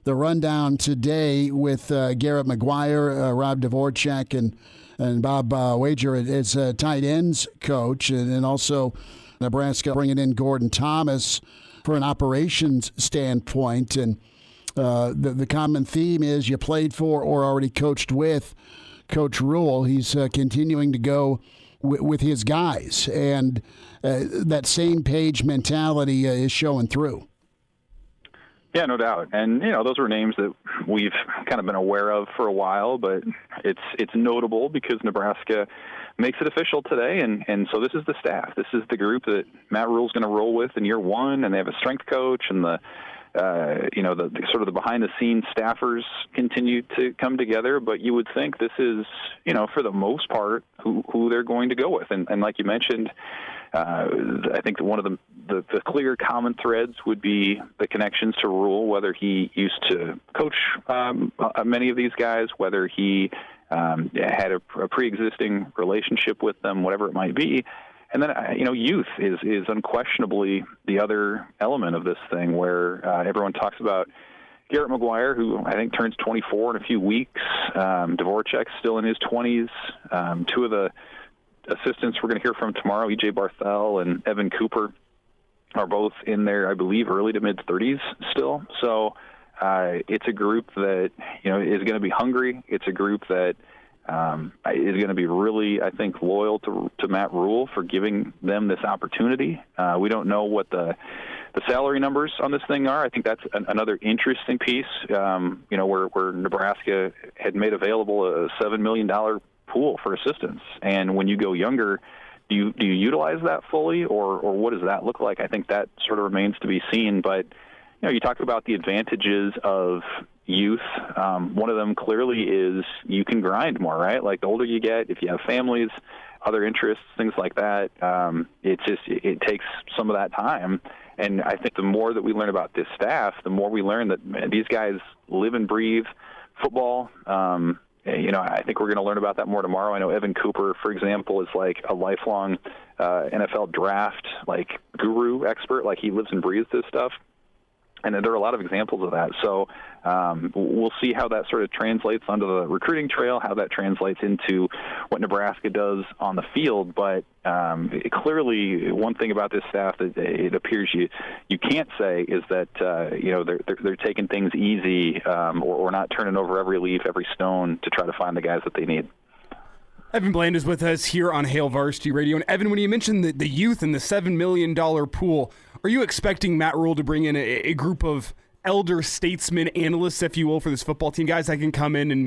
rundown today with Garrett McGuire, Rob Dvorak, and Bob Wager as tight ends coach, and also Nebraska bringing in Gordon Thomas for an operations standpoint. And the common theme is you played for or already coached with Coach Rule. He's continuing to go with his guys, and that same page mentality is showing through. Yeah, no doubt. And, those were names that we've kind of been aware of for a while, but it's notable because Nebraska makes it official today. And so this is the staff. This is the group that Matt Rule's going to roll with in year one, and they have a strength coach, and the the sort of the behind-the-scenes staffers continue to come together. But you would think this is, for the most part, who they're going to go with. And like you mentioned, I think one of the clear common threads would be the connections to Rule, whether he used to coach many of these guys, whether he had a pre-existing relationship with them, whatever it might be. And then, youth is unquestionably the other element of this thing, where everyone talks about Garrett McGuire, who I think turns 24 in a few weeks. Dvorak's still in his 20s. Two of the assistants we're going to hear from tomorrow, E.J. Barthel and Evan Cooper, are both in their, I believe, early to mid-30s still. So it's a group that, is going to be hungry. It's a group that is going to be really, I think, loyal to Matt Rule for giving them this opportunity. We don't know what the salary numbers on this thing are. I think that's another interesting piece, where Nebraska had made available a $7 million pool for assistants. And when you go younger, do you utilize that fully, or what does that look like? I think that sort of remains to be seen. But, you talk about the advantages of youth. One of them clearly is you can grind more, right? Like the older you get, if you have families, other interests, things like that, it takes some of that time. And I think the more that we learn about this staff, the more we learn that these guys live and breathe football. I think we're going to learn about that more tomorrow. I know Evan Cooper, for example, is like a lifelong NFL draft guru expert. Like he lives and breathes this stuff. And there are a lot of examples of that. So we'll see how that sort of translates onto the recruiting trail, how that translates into what Nebraska does on the field. But clearly, one thing about this staff that it appears you can't say is that they're taking things easy or not turning over every leaf, every stone to try to find the guys that they need. Evan Bland is with us here on Hail Varsity Radio. And Evan, when you mentioned the youth and the $7 million pool, are you expecting Matt Rule to bring in a group of elder statesmen, analysts, if you will, for this football team, guys that can come in and,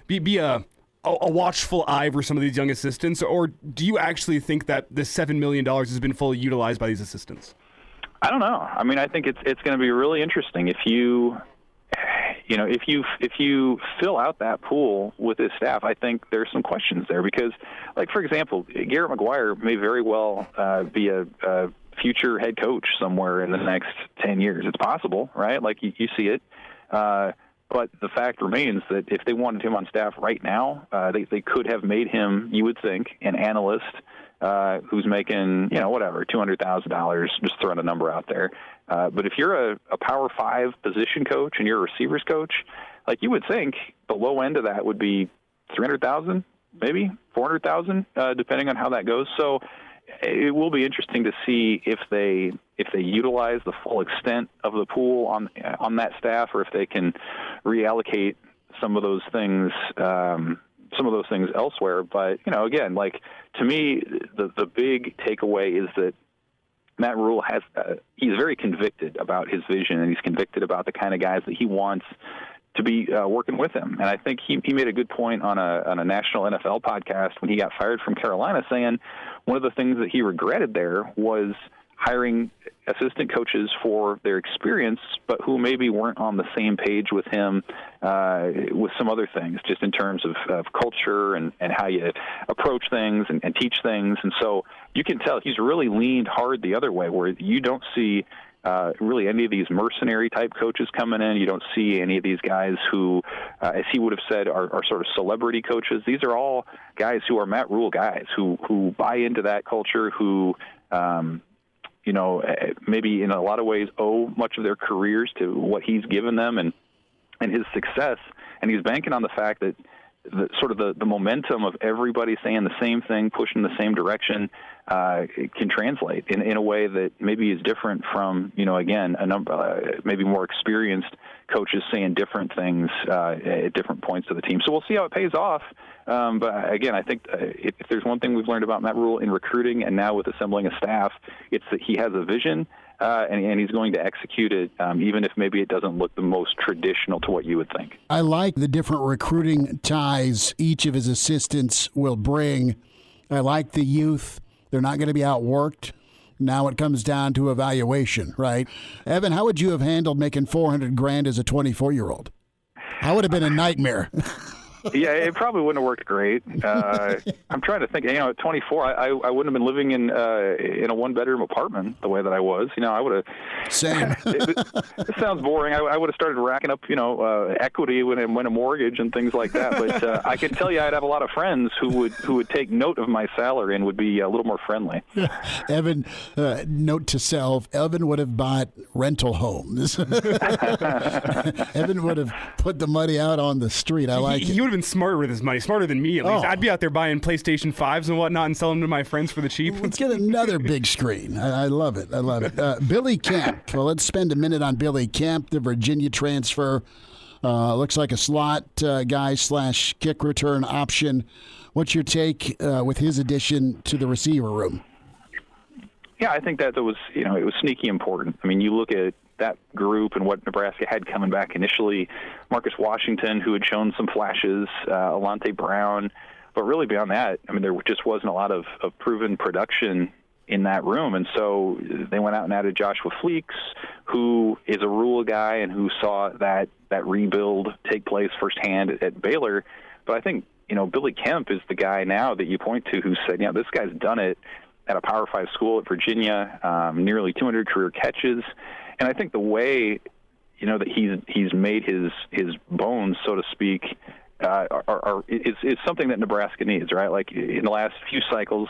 be a watchful eye for some of these young assistants? Or do you actually think that this $7 million has been fully utilized by these assistants? I don't know. I mean, I think it's going to be really interesting if you fill out that pool with his staff. I think there's some questions there because, for example, Garrett McGuire may very well be a future head coach somewhere in the next 10 years. It's possible, right? Like you see it. But the fact remains that if they wanted him on staff right now, they could have made him, you would think, an analyst who's making, $200,000, just throwing a number out there. But if you're a Power 5 position coach and you're a receivers coach, you would think the low end of that would be $300,000, maybe $400,000, depending on how that goes. So it will be interesting to see if they utilize the full extent of the pool on that staff, or if they can reallocate some of those things elsewhere. But again, to me, the big takeaway is that Matt Rule he's very convicted about his vision, and he's convicted about the kind of guys that he wants to be working with him. And I think he made a good point on a national NFL podcast when he got fired from Carolina, saying one of the things that he regretted there was hiring assistant coaches for their experience, but who maybe weren't on the same page with him with some other things, just in terms of culture and how you approach things and teach things. And so you can tell he's really leaned hard the other way, where you don't see really any of these mercenary type coaches coming in. You don't see any of these guys who, as he would have said, are sort of celebrity coaches. These are all guys who are Matt Rule guys who buy into that culture, who maybe in a lot of ways owe much of their careers to what he's given them and his success. And he's banking on the fact that the momentum of everybody saying the same thing, pushing the same direction, can translate in a way that maybe is different from, again, a number, maybe more experienced coaches saying different things at different points of the team. So we'll see how it pays off. But again, I think if there's one thing we've learned about Matt Rule in recruiting and now with assembling a staff, it's that he has a vision and he's going to execute it, even if maybe it doesn't look the most traditional to what you would think. I like the different recruiting ties each of his assistants will bring. I like the youth. They're not going to be outworked. Now it comes down to evaluation, right? Evan, how would you have handled making $400,000 as a 24-year-old? That would have been a nightmare. Yeah, it probably wouldn't have worked great. I'm trying to think. At 24, I wouldn't have been living in a one-bedroom apartment the way that I was. I would have. Same. It sounds boring. I would have started racking up, equity when I win a mortgage and things like that. But I can tell you, I'd have a lot of friends who would take note of my salary and would be a little more friendly. Evan, note to self: Evan would have bought rental homes. Evan would have put the money out on the street. I like it. He would have been smarter with his money, smarter than me at least. I'd be out there buying PlayStation 5s and whatnot and selling them to my friends for the cheap. Let's get another big screen. I love it. I love it. Billy Kemp. Well, let's spend a minute on Billy Kemp, the Virginia transfer. Looks like a slot guy / kick return option. What's your take with his addition to the receiver room? Yeah, I think that was, it was sneaky important. I mean, you look at that group and what Nebraska had coming back initially, Marcus Washington, who had shown some flashes, Alante Brown, but really beyond that, I mean, there just wasn't a lot of proven production in that room. And so they went out and added Joshua Fleeks, who is a Rule guy and who saw that rebuild take place firsthand at Baylor. But I think, Billy Kemp is the guy now that you point to who said, this guy's done it at a Power 5 school at Virginia, nearly 200 career catches. And I think the way, that he's made his bones, so to speak, is something that Nebraska needs, right? Like in the last few cycles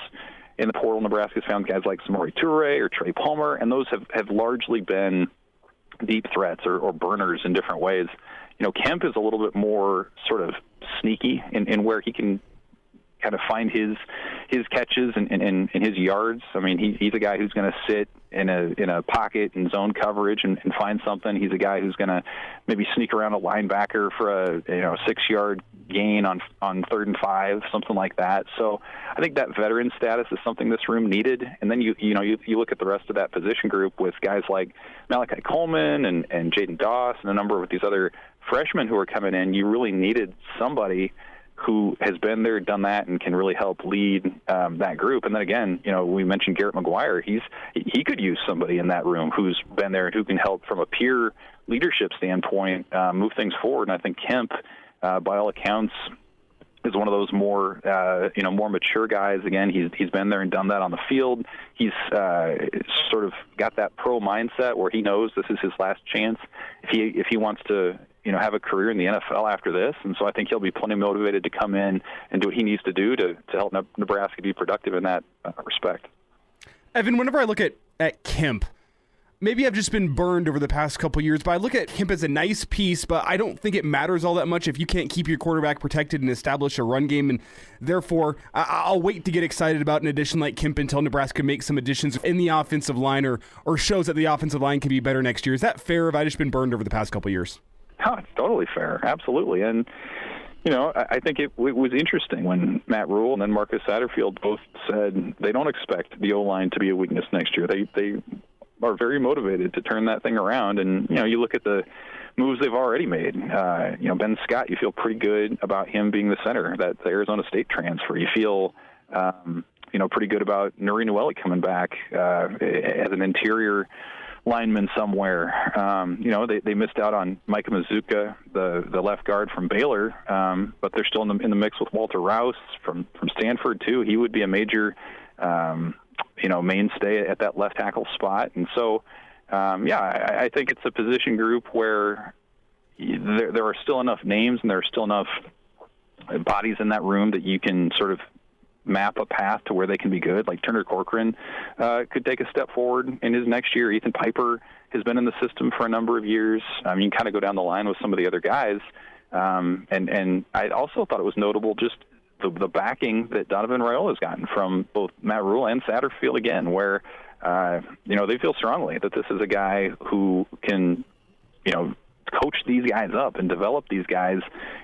in the portal, Nebraska's found guys like Samori Toure or Trey Palmer, and those have largely been deep threats or burners in different ways. Kemp is a little bit more sort of sneaky in where he can kind of find his catches and his yards. I mean, he's a guy who's going to sit in a pocket and zone coverage and find something. He's a guy who's going to maybe sneak around a linebacker for a 6-yard gain on 3rd and 5, something like that. So I think that veteran status is something this room needed. And then you look at the rest of that position group with guys like Malachi Coleman and Jaden Doss and a number of these other freshmen who are coming in. You really needed somebody who has been there, done that, and can really help lead that group. And then again, we mentioned Garrett McGuire. He could use somebody in that room who's been there and who can help from a peer leadership standpoint move things forward. And I think Kemp, by all accounts, is one of those more mature guys. Again, he's been there and done that on the field. He's sort of got that pro mindset where he knows this is his last chance if he wants to have a career in the NFL after this. And so I think he'll be plenty motivated to come in and do what he needs to do to help Nebraska be productive in that respect. Evan, whenever I look at Kemp, maybe I've just been burned over the past couple years, but I look at Kemp as a nice piece, but I don't think it matters all that much if you can't keep your quarterback protected and establish a run game. And therefore, I'll wait to get excited about an addition like Kemp until Nebraska makes some additions in the offensive line or shows that the offensive line can be better next year. Is that fair? Have I just been burned over the past couple years? No, it's totally fair. Absolutely. And, I think it was interesting when Matt Rule and then Marcus Satterfield both said they don't expect the O-line to be a weakness next year. They are very motivated to turn that thing around. And, you look at the moves they've already made. Ben Scott, you feel pretty good about him being the center, the Arizona State transfer. You feel, pretty good about Nuri Nweli coming back as an interior lineman somewhere. They missed out on Micah Mazuka, the left guard from Baylor, but they're still in the mix with Walter Rouse from Stanford too. He would be a major, mainstay at that left tackle spot. And so, I think it's a position group where there are still enough names and there are still enough bodies in that room that you can sort of map a path to where they can be good. Like Turner Corcoran could take a step forward in his next year. Ethan Piper has been in the system for a number of years. You can kind of go down the line with some of the other guys. And I also thought it was notable just the backing that Donovan Raiola has gotten from both Matt Rule and Satterfield again, where, they feel strongly that this is a guy who can, coach these guys up and develop these guys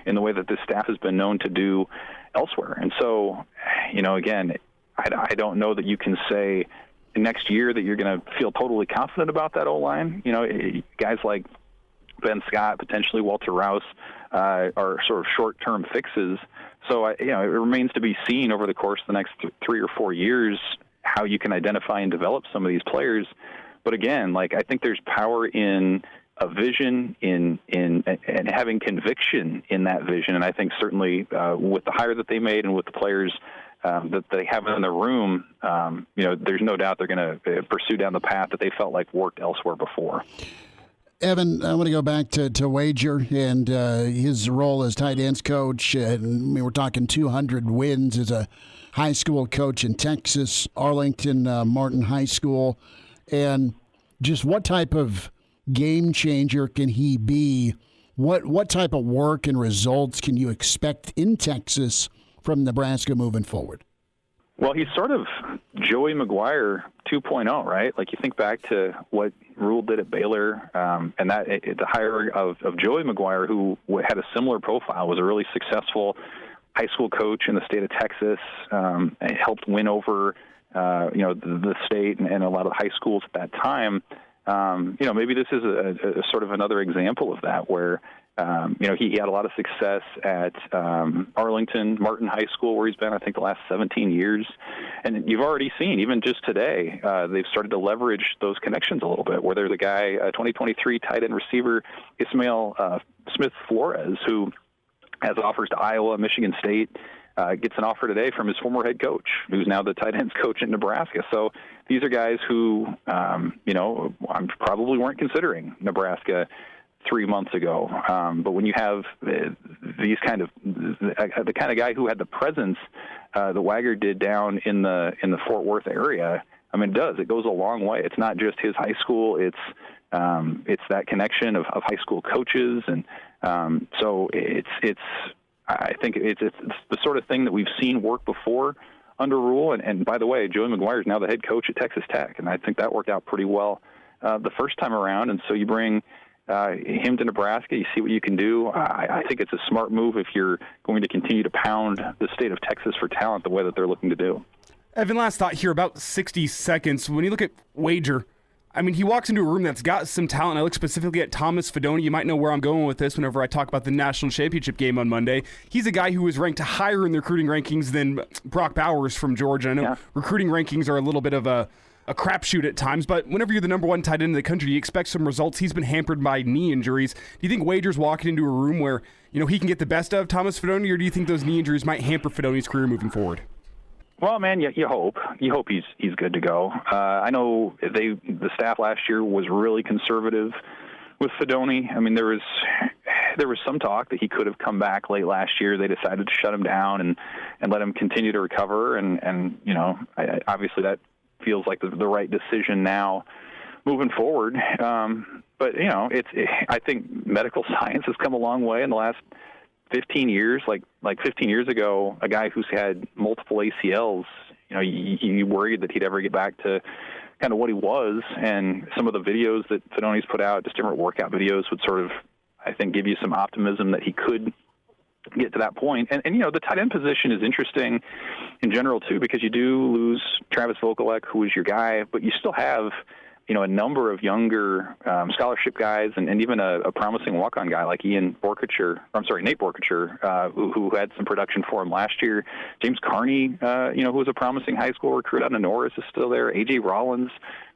in the way that this staff has been known to do elsewhere. And so, again, I don't know that you can say next year that you're going to feel totally confident about that O-line. Guys like Ben Scott, potentially Walter Rouse, are sort of short-term fixes. So, it remains to be seen over the course of the next 3 or 4 years how you can identify and develop some of these players. But again, like, I think there's power in a vision, in and having conviction in that vision. And I think certainly with the hire that they made and with the players that they have in the room, there's no doubt they're going to pursue down the path that they felt like worked elsewhere before. Evan, I want to go back to Wager and his role as tight ends coach. And we're talking 200 wins as a high school coach in Texas, Arlington Martin High School. And just what type of game changer can he be? What type of work and results can you expect in Texas from Nebraska moving forward? Well, he's sort of Joey McGuire 2.0, right? Like, you think back to what Rule did at Baylor, and that the hire of Joey McGuire, who had a similar profile, was a really successful high school coach in the state of Texas, and helped win over the state and a lot of high schools at that time. Maybe this is a sort of another example of that, where he had a lot of success at Arlington Martin High School, where he's been, I think, the last 17 years. And you've already seen, even just today, they've started to leverage those connections a little bit, where there's a guy, 2023 tight end receiver, Ismail Smith-Flores, who has offers to Iowa, Michigan State, gets an offer today from his former head coach, who's now the tight ends coach in Nebraska. So these are guys who, probably weren't considering Nebraska 3 months ago. But when you have these kind of the kind of guy who had the presence that Wagger did down in the Fort Worth area, I mean, it goes a long way. It's not just his high school. It's that connection of high school coaches. And so I think it's the sort of thing that we've seen work before under Rule. And by the way, Joey McGuire is now the head coach at Texas Tech, and I think that worked out pretty well the first time around. And so you bring him to Nebraska, you see what you can do. I think it's a smart move if you're going to continue to pound the state of Texas for talent the way that they're looking to do. Evan, last thought here, about 60 seconds. When you look at Wager, I mean, he walks into a room that's got some talent. I look specifically at Thomas Fidone. You might know where I'm going with this whenever I talk about the national championship game on Monday. He's a guy who was ranked higher in the recruiting rankings than Brock Bowers from Georgia. I know recruiting rankings are a little bit of a crapshoot at times, but whenever you're the number one tight end in the country, you expect some results. He's been hampered by knee injuries. Do you think Wager's walking into a room where he can get the best of Thomas Fidone, or do you think those knee injuries might hamper Fidone's career moving forward? Well, man, you hope. You hope he's good to go. I know the staff last year was really conservative with Fidone. I mean, there was some talk that he could have come back late last year. They decided to shut him down and let him continue to recover. And obviously that feels like the right decision now moving forward. But I think medical science has come a long way in the last 15 years. Like 15 years ago, a guy who's had multiple ACLs, you worried that he'd ever get back to kind of what he was. And some of the videos that Fidone's put out, just different workout videos, would sort of, I think, give you some optimism that he could get to that point. And the tight end position is interesting in general too, because you do lose Travis Vokalek, who was your guy, but you still have a number of younger scholarship guys and even a promising walk-on guy like Nate Borkature, who had some production for him last year. James Carney, who was a promising high school recruit out of Norris, is still there. A.J. Rollins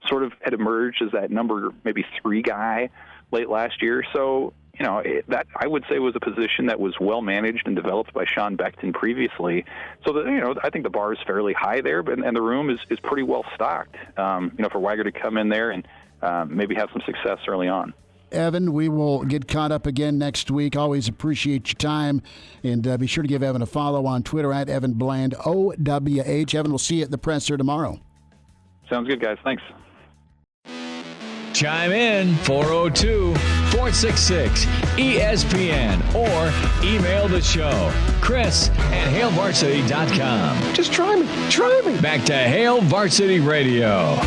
sort of had emerged as that number maybe 3 guy late last year. So, that I would say was a position that was well managed and developed by Sean Beckton previously. So that, I think the bar is fairly high there, and the room is pretty well stocked. For Wagger to come in there and maybe have some success early on. Evan, we will get caught up again next week. Always appreciate your time, and be sure to give Evan a follow on Twitter at Evan Bland OWH. Evan, we'll see you at the presser tomorrow. Sounds good, guys. Thanks. Chime in 402-466-ESPN or email the show, Chris@HailVarsity.com. Just try me. Back to Hail Varsity Radio.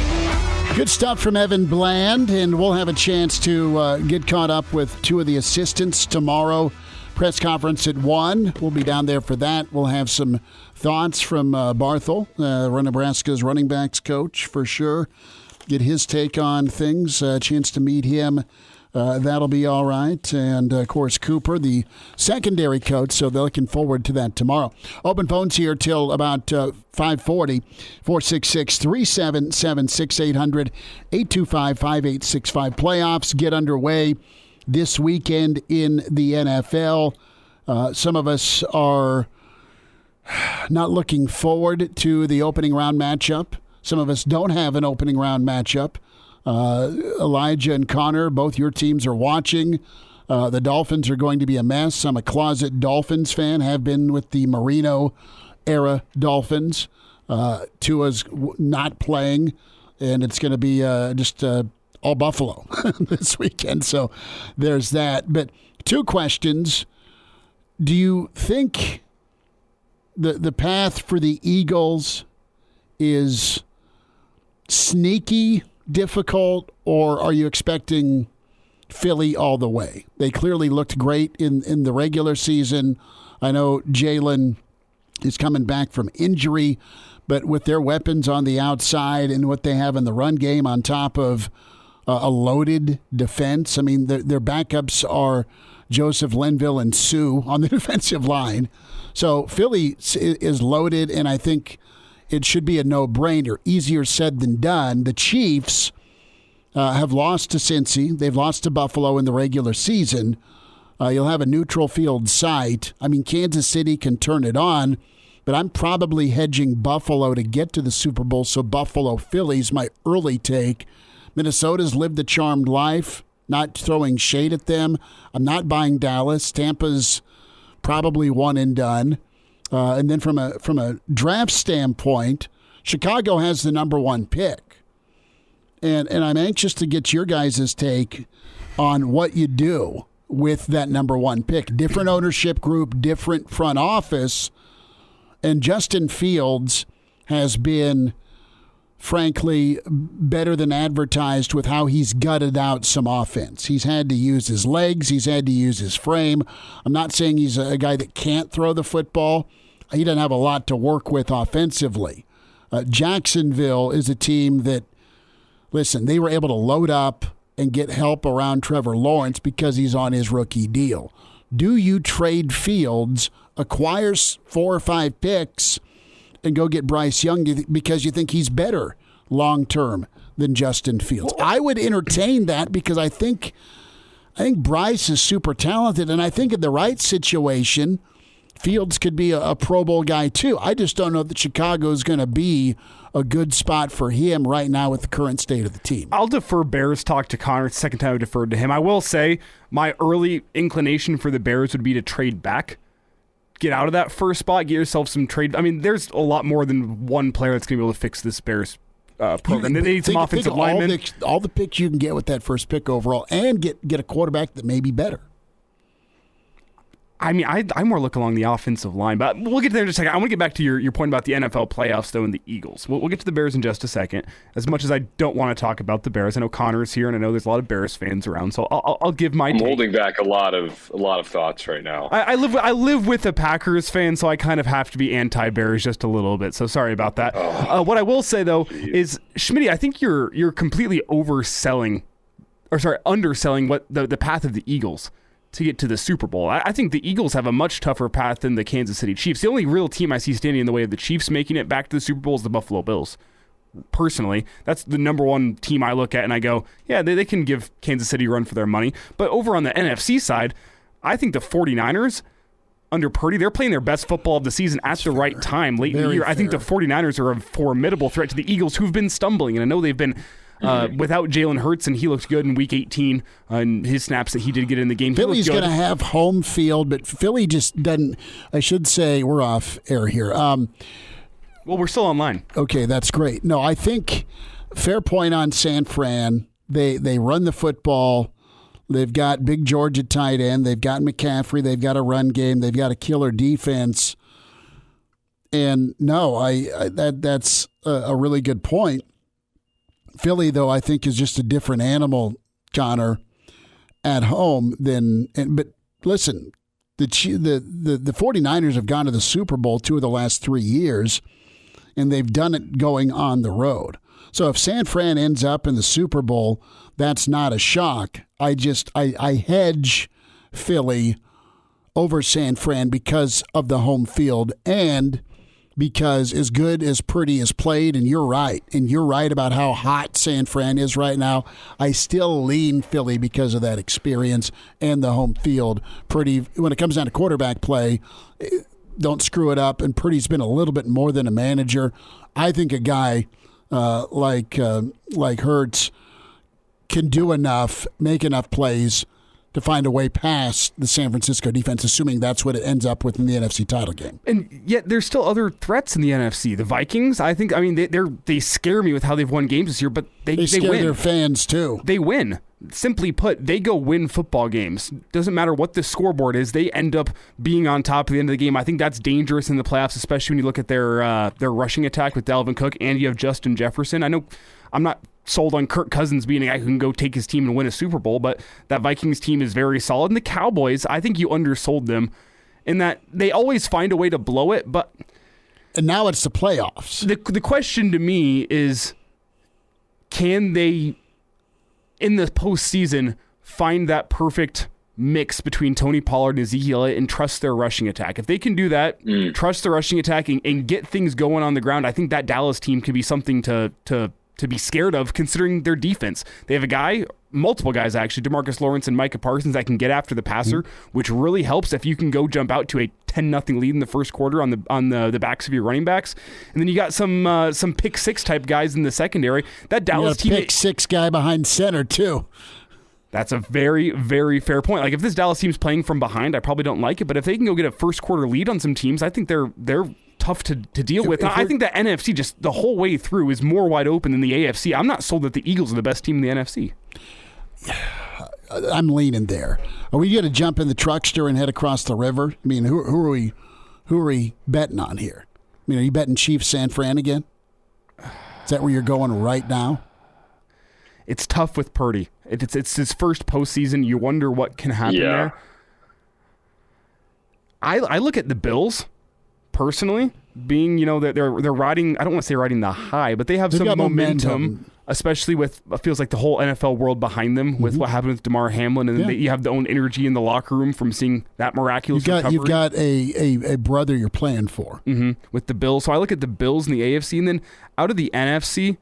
Good stuff from Evan Bland, and we'll have a chance to get caught up with 2 of the assistants tomorrow. Press conference at 1. We'll be down there for that. We'll have some thoughts from Barthel, Nebraska's running backs coach, for sure. Get his take on things, a chance to meet him That'll be all right. And, of course, Cooper, the secondary coach, so they're looking forward to that tomorrow. Open phones here till about 5:40, 466-3776, 800-825-5865. Playoffs get underway this weekend in the NFL. Some of us are not looking forward to the opening round matchup. Some of us don't have an opening round matchup. Elijah and Connor, both your teams are watching. The Dolphins are going to be a mess. I'm a closet Dolphins fan, have been with the Marino-era Dolphins. Tua's not playing, and it's going to be just all Buffalo this weekend. So there's that. But two questions. Do you think the path for the Eagles is sneaky, difficult, or are you expecting Philly all the way? They clearly looked great in the regular season. I know Jalen is coming back from injury, but with their weapons on the outside and what they have in the run game on top of a loaded defense, I mean, their backups are Joseph Linville and Sue on the defensive line. So Philly is loaded, and I think it should be a no-brainer. Easier said than done. The Chiefs have lost to Cincy. They've lost to Buffalo in the regular season. You'll have a neutral field site. I mean, Kansas City can turn it on, but I'm probably hedging Buffalo to get to the Super Bowl, so Buffalo-Philly's my early take. Minnesota's lived the charmed life, not throwing shade at them. I'm not buying Dallas. Tampa's probably one and done. And then from a draft standpoint, Chicago has the number one pick. And I'm anxious to get your guys' take on what you do with that number one pick. Different ownership group, different front office. And Justin Fields has been, frankly, better than advertised with how he's gutted out some offense. He's had to use his legs. He's had to use his frame. I'm not saying he's a guy that can't throw the football. He doesn't have a lot to work with offensively. Jacksonville is a team that, listen, they were able to load up and get help around Trevor Lawrence because he's on his rookie deal. Do you trade Fields, acquire 4 or 5 picks, and go get Bryce Young because you think he's better long-term than Justin Fields? I would entertain that because I think Bryce is super talented, and I think in the right situation, Fields could be a Pro Bowl guy too. I just don't know that Chicago is going to be a good spot for him right now with the current state of the team. I'll defer Bears talk to Connor. It's the second time I deferred to him. I will say my early inclination for the Bears would be to trade back. Get out of that first spot, get yourself some trade. I mean, there's a lot more than one player that's going to be able to fix this Bears program. They need some offensive linemen. All the picks you can get with that first pick overall and get a quarterback that may be better. I mean, I more look along the offensive line, but we'll get there in just a second. I want to get back to your point about the NFL playoffs, though, and the Eagles. We'll get to the Bears in just a second. As much as I don't want to talk about the Bears, I know Connor's here, and I know there's a lot of Bears fans around, so I'll give my take. I'm holding back a lot of thoughts right now. I live with a Packers fan, so I kind of have to be anti-Bears just a little bit, so sorry about that. What I will say, though, is, Schmidt, I think you're completely underselling what the path of the Eagles to get to the Super Bowl. I think the Eagles have a much tougher path than the Kansas City Chiefs. The only real team I see standing in the way of the Chiefs making it back to the Super Bowl is the Buffalo Bills. Personally, that's the number one team I look at and I go, yeah, they can give Kansas City a run for their money. But over on the NFC side, I think the 49ers, under Purdy, they're playing their best football of the season at the right time, late in the year. I think the 49ers are a formidable threat to the Eagles, who've been stumbling. And I know they've been without Jalen Hurts, and he looked good in Week 18 on his snaps that he did get in the game. Philly's going to have home field, but Philly just doesn't. I should say we're off air here. Well, we're still online. Okay, that's great. No, I think fair point on San Fran. They run the football. They've got Big George at tight end. They've got McCaffrey. They've got a run game. They've got a killer defense. And no, that's a really good point. Philly, though, I think is just a different animal, Connor, at home than. But listen, the 49ers have gone to the Super Bowl 2 of the last 3 years, and they've done it going on the road. So if San Fran ends up in the Super Bowl, that's not a shock. I hedge Philly over San Fran because of the home field and because as good as Purdy has played, and you're right about how hot San Fran is right now, I still lean Philly because of that experience and the home field. Purdy, when it comes down to quarterback play, don't screw it up, and Purdy's been a little bit more than a manager. I think a guy like Hurts can do enough, make enough plays to find a way past the San Francisco defense, assuming that's what it ends up with in the NFC title game. And yet there's still other threats in the NFC. The Vikings, they scare me with how they've won games this year, but they scare win. Their fans too. They win. Simply put, they go win football games. Doesn't matter what the scoreboard is, they end up being on top at the end of the game. I think that's dangerous in the playoffs, especially when you look at their rushing attack with Dalvin Cook and you have Justin Jefferson. I know I'm not sold on Kirk Cousins being a guy who can go take his team and win a Super Bowl, but that Vikings team is very solid. And the Cowboys, I think you undersold them in that they always find a way to blow it, but... And now it's the playoffs. The question to me is, can they, in the postseason, find that perfect mix between Tony Pollard and Ezekiel Elliott and trust their rushing attack? If they can do that, trust the rushing attack and get things going on the ground, I think that Dallas team could be something to be scared of, considering their defense. They have multiple guys actually, DeMarcus Lawrence and Micah Parsons, that can get after the passer, which really helps if you can go jump out to a 10-0 lead in the first quarter on the backs of your running backs. And then you got some pick six type guys in the secondary. That Dallas team, pick six guy behind center too. That's a very, very fair point. Like, if this Dallas team's playing from behind, I probably don't like it. But if they can go get a first quarter lead on some teams, I think they're tough to deal with. I think the NFC just the whole way through is more wide open than the AFC. I'm not sold that the Eagles are the best team in the NFC. I'm leaning there. Are we going to jump in the truckster and head across the river? I mean, who are we betting on here? I mean, are you betting Chiefs San Fran again? Is that where you're going right now? It's tough with Purdy. It's his first postseason. You wonder what can happen there. I look at the Bills personally, being, that they're riding, I don't want to say riding the high, but they've some momentum, especially with, it feels like the whole NFL world behind them with what happened with DeMar Hamlin, and you have the own energy in the locker room from seeing that miraculous recovery. You've got a brother you're playing for. With the Bills. So I look at the Bills in the AFC, and then out of the NFC,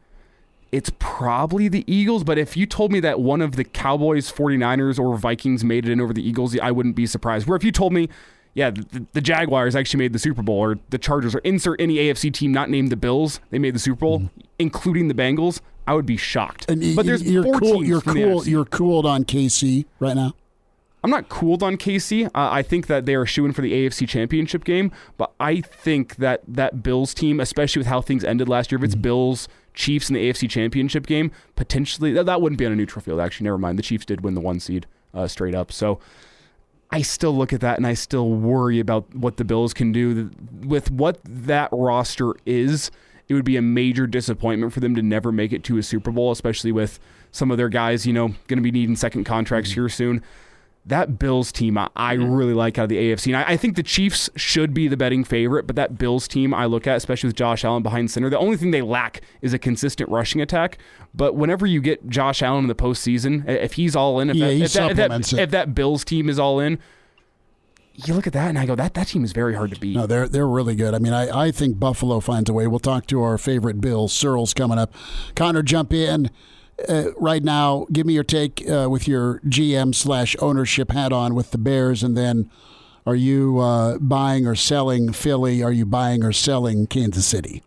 it's probably the Eagles, but if you told me that one of the Cowboys, 49ers, or Vikings made it in over the Eagles, I wouldn't be surprised. Where if you told me, the Jaguars actually made the Super Bowl, or the Chargers, or insert any AFC team not named the Bills, they made the Super Bowl, including the Bengals, I would be shocked. And but there's you're four cool. teams You're from the cool. NFC. You're cooled on KC right now. I'm not cooled on KC. I think that they are shooing for the AFC Championship game, but I think that Bills team, especially with how things ended last year, if it's Bills, Chiefs in the AFC Championship game, potentially, that wouldn't be on a neutral field. Actually, never mind. The Chiefs did win the 1 seed straight up. So I still look at that and I still worry about what the Bills can do. With what that roster is, it would be a major disappointment for them to never make it to a Super Bowl, especially with some of their guys, going to be needing second contracts here soon. That Bills team, I really like out of the AFC. And I think the Chiefs should be the betting favorite, but that Bills team I look at, especially with Josh Allen behind center, the only thing they lack is a consistent rushing attack. But whenever you get Josh Allen in the postseason, if he's all in, if that Bills team is all in, you look at that and I go, that team is very hard to beat. No, they're really good. I mean, I think Buffalo finds a way. We'll talk to our favorite Bills. Searle's coming up. Connor, jump in. Right now, give me your take with your GM/ownership hat on with the Bears, and then are you buying or selling Philly? Are you buying or selling Kansas City?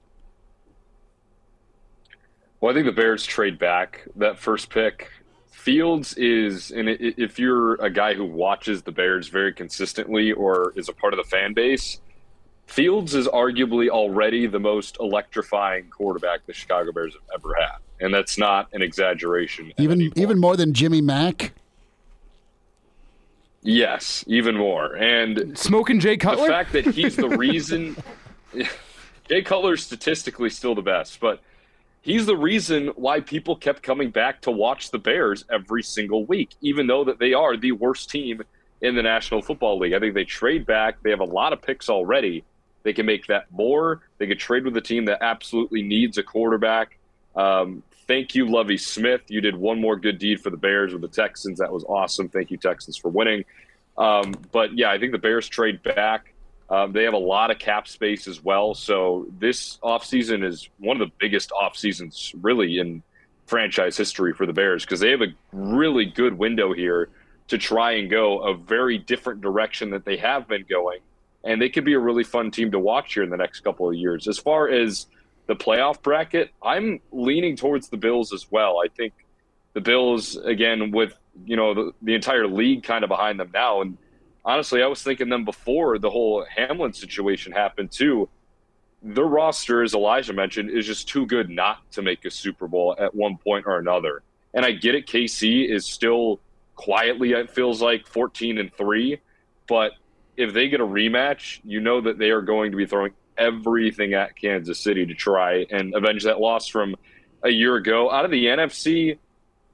Well, I think the Bears trade back that first pick. Fields is, and if you're a guy who watches the Bears very consistently or is a part of the fan base, Fields is arguably already the most electrifying quarterback the Chicago Bears have ever had. And that's not an exaggeration. Even more than Jimmy Mack? Yes, even more. And smoking Jay Cutler? The fact that he's the reason Jay Cutler's statistically still the best, but he's the reason why people kept coming back to watch the Bears every single week, even though that they are the worst team in the National Football League. I think they trade back. They have a lot of picks already. They can make that more. They could trade with a team that absolutely needs a quarterback. Thank you, Lovie Smith. You did one more good deed for the Bears with the Texans. That was awesome. Thank you, Texans, for winning. But, yeah, I think the Bears trade back. They have a lot of cap space as well. So this offseason is one of the biggest offseasons really in franchise history for the Bears because they have a really good window here to try and go a very different direction that they have been going. And they could be a really fun team to watch here in the next couple of years. As far as the playoff bracket, I'm leaning towards the Bills as well. I think the Bills, again, with the entire league kind of behind them now, and honestly, I was thinking them before the whole Hamlin situation happened too. Their roster, as Elijah mentioned, is just too good not to make a Super Bowl at one point or another. And I get it, KC is still quietly, it feels like 14-3, but if they get a rematch, you know that they are going to be throwing everything at Kansas City to try and avenge that loss from a year ago. Out of the NFC,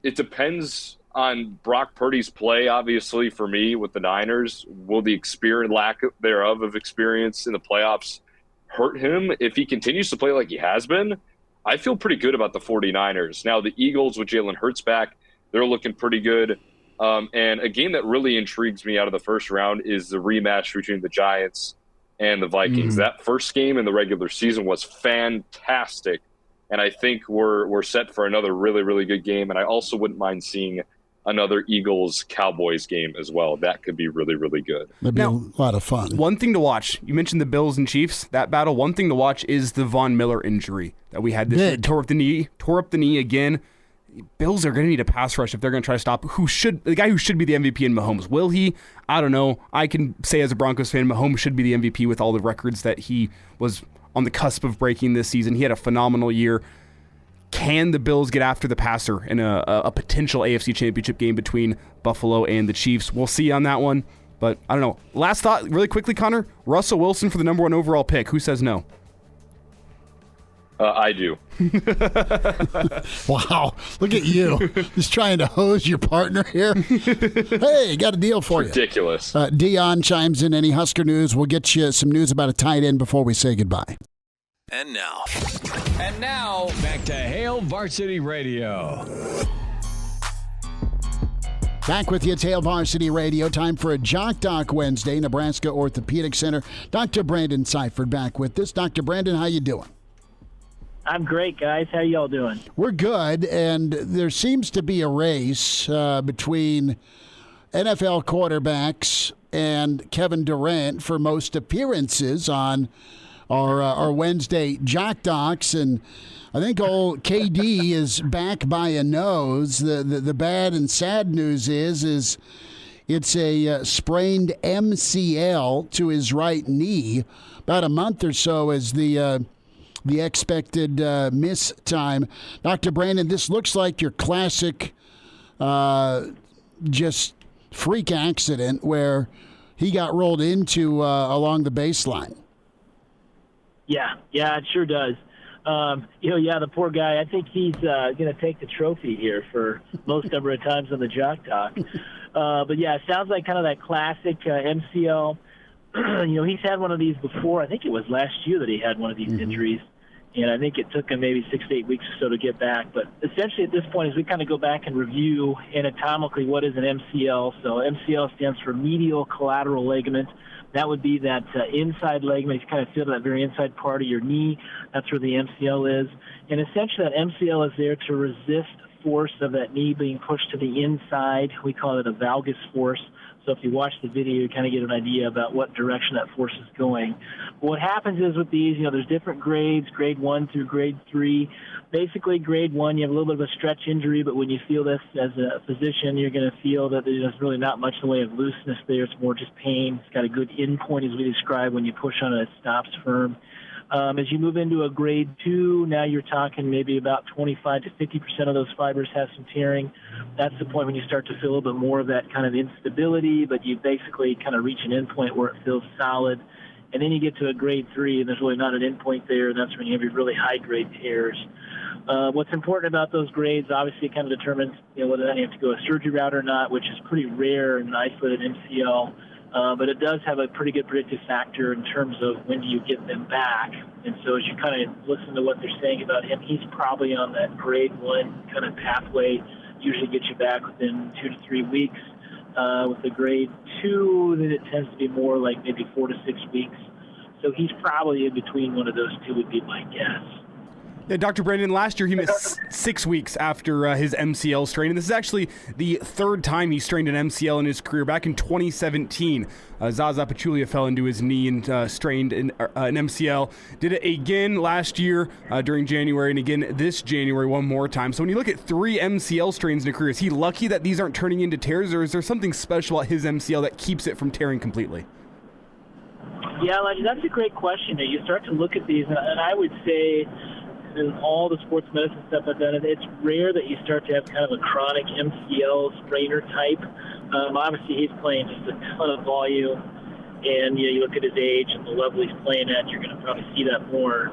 it depends on Brock Purdy's play, obviously, for me with the Niners. Will the lack thereof of experience in the playoffs hurt him? If he continues to play like he has been, I feel pretty good about the 49ers. Now, the Eagles with Jalen Hurts back, they're looking pretty good. And a game that really intrigues me out of the first round is the rematch between the Giants and the Vikings. That first game in the regular season was fantastic, and I think we're set for another really, really good game. And I also wouldn't mind seeing another Eagles-Cowboys game as well. That could be really, really good. That'd be a lot of fun. One thing to watch, you mentioned the Bills and Chiefs, that battle. One thing to watch is the Von Miller injury that we had this year. Tore up the knee again. Bills are going to need a pass rush if they're going to try to stop the guy who should be the MVP in Mahomes. Will he? I don't know. I can say as a Broncos fan, Mahomes should be the MVP with all the records that he was on the cusp of breaking this season. He had a phenomenal year. Can the Bills get after the passer in a potential AFC Championship game between Buffalo and the Chiefs? We'll see on that one. But I don't know. Last thought, really quickly, Connor. Russell Wilson for the number 1 overall pick. Who says no? I do. Wow. Look at you. Just trying to hose your partner here. Hey, got a deal for you. Ridiculous. Dion chimes in. Any Husker news? We'll get you some news about a tight end before we say goodbye. And now, back to Hail Varsity Radio. Back with you at Hail Varsity Radio. Time for a Jock Doc Wednesday. Nebraska Orthopedic Center. Dr. Brandon Seifert back with us. Dr. Brandon, how you doing? I'm great, guys. How y'all doing? We're good, and there seems to be a race between NFL quarterbacks and Kevin Durant for most appearances on our Wednesday Jock Docs, and I think old KD is back by a nose. The bad and sad news is it's a sprained MCL to his right knee. About a month or so is the expected miss time. Dr. Brandon, this looks like your classic just freak accident where he got rolled into along the baseline. Yeah, it sure does. The poor guy, I think he's going to take the trophy here for most number of times on the Jock Doc. But, yeah, it sounds like kind of that classic MCL. He's had one of these before. I think it was last year that he had one of these injuries. And I think it took him maybe 6 to 8 weeks or so to get back. But essentially at this point, as we kind of go back and review anatomically what is an MCL. So MCL stands for medial collateral ligament. That would be that inside ligament. You kind of feel that very inside part of your knee. That's where the MCL is. And essentially that MCL is there to resist force of that knee being pushed to the inside. We call it a valgus force. So if you watch the video, you kind of get an idea about what direction that force is going. But what happens is with these, there's different grades, grade 1 through grade 3. Basically, grade 1, you have a little bit of a stretch injury, but when you feel this as a physician, you're going to feel that there's really not much in the way of looseness there. It's more just pain. It's got a good end point, as we describe. When you push on it, it stops firm. As you move into a grade 2, now you're talking maybe about 25 to 50% of those fibers have some tearing. That's the point when you start to feel a little bit more of that kind of instability, but you basically kind of reach an end point where it feels solid. And then you get to a grade 3, and there's really not an end point there, and that's when you have your really high-grade tears. What's important about those grades, obviously, it kind of determines whether you have to go a surgery route or not, which is pretty rare in an isolated MCL. But it does have a pretty good predictive factor in terms of when do you get them back. And so as you kind of listen to what they're saying about him, he's probably on that grade 1 kind of pathway, usually gets you back within 2 to 3 weeks. With the grade 2, then it tends to be more like maybe 4 to 6 weeks. So he's probably in between one of those two would be my guess. Yeah, Dr. Brandon, last year he missed 6 weeks after his MCL strain, and this is actually the third time he strained an MCL in his career. Back in 2017, Zaza Pachulia fell into his knee and strained an MCL. Did it again last year during January, and again this January one more time. So when you look at 3 MCL strains in a career, is he lucky that these aren't turning into tears, or is there something special about his MCL that keeps it from tearing completely? Yeah, that's a great question. You start to look at these, and I would say in all the sports medicine stuff I've done, it's rare that you start to have kind of a chronic MCL sprainer type. Obviously, he's playing just a ton of volume, and you look at his age and the level he's playing at, you're going to probably see that more.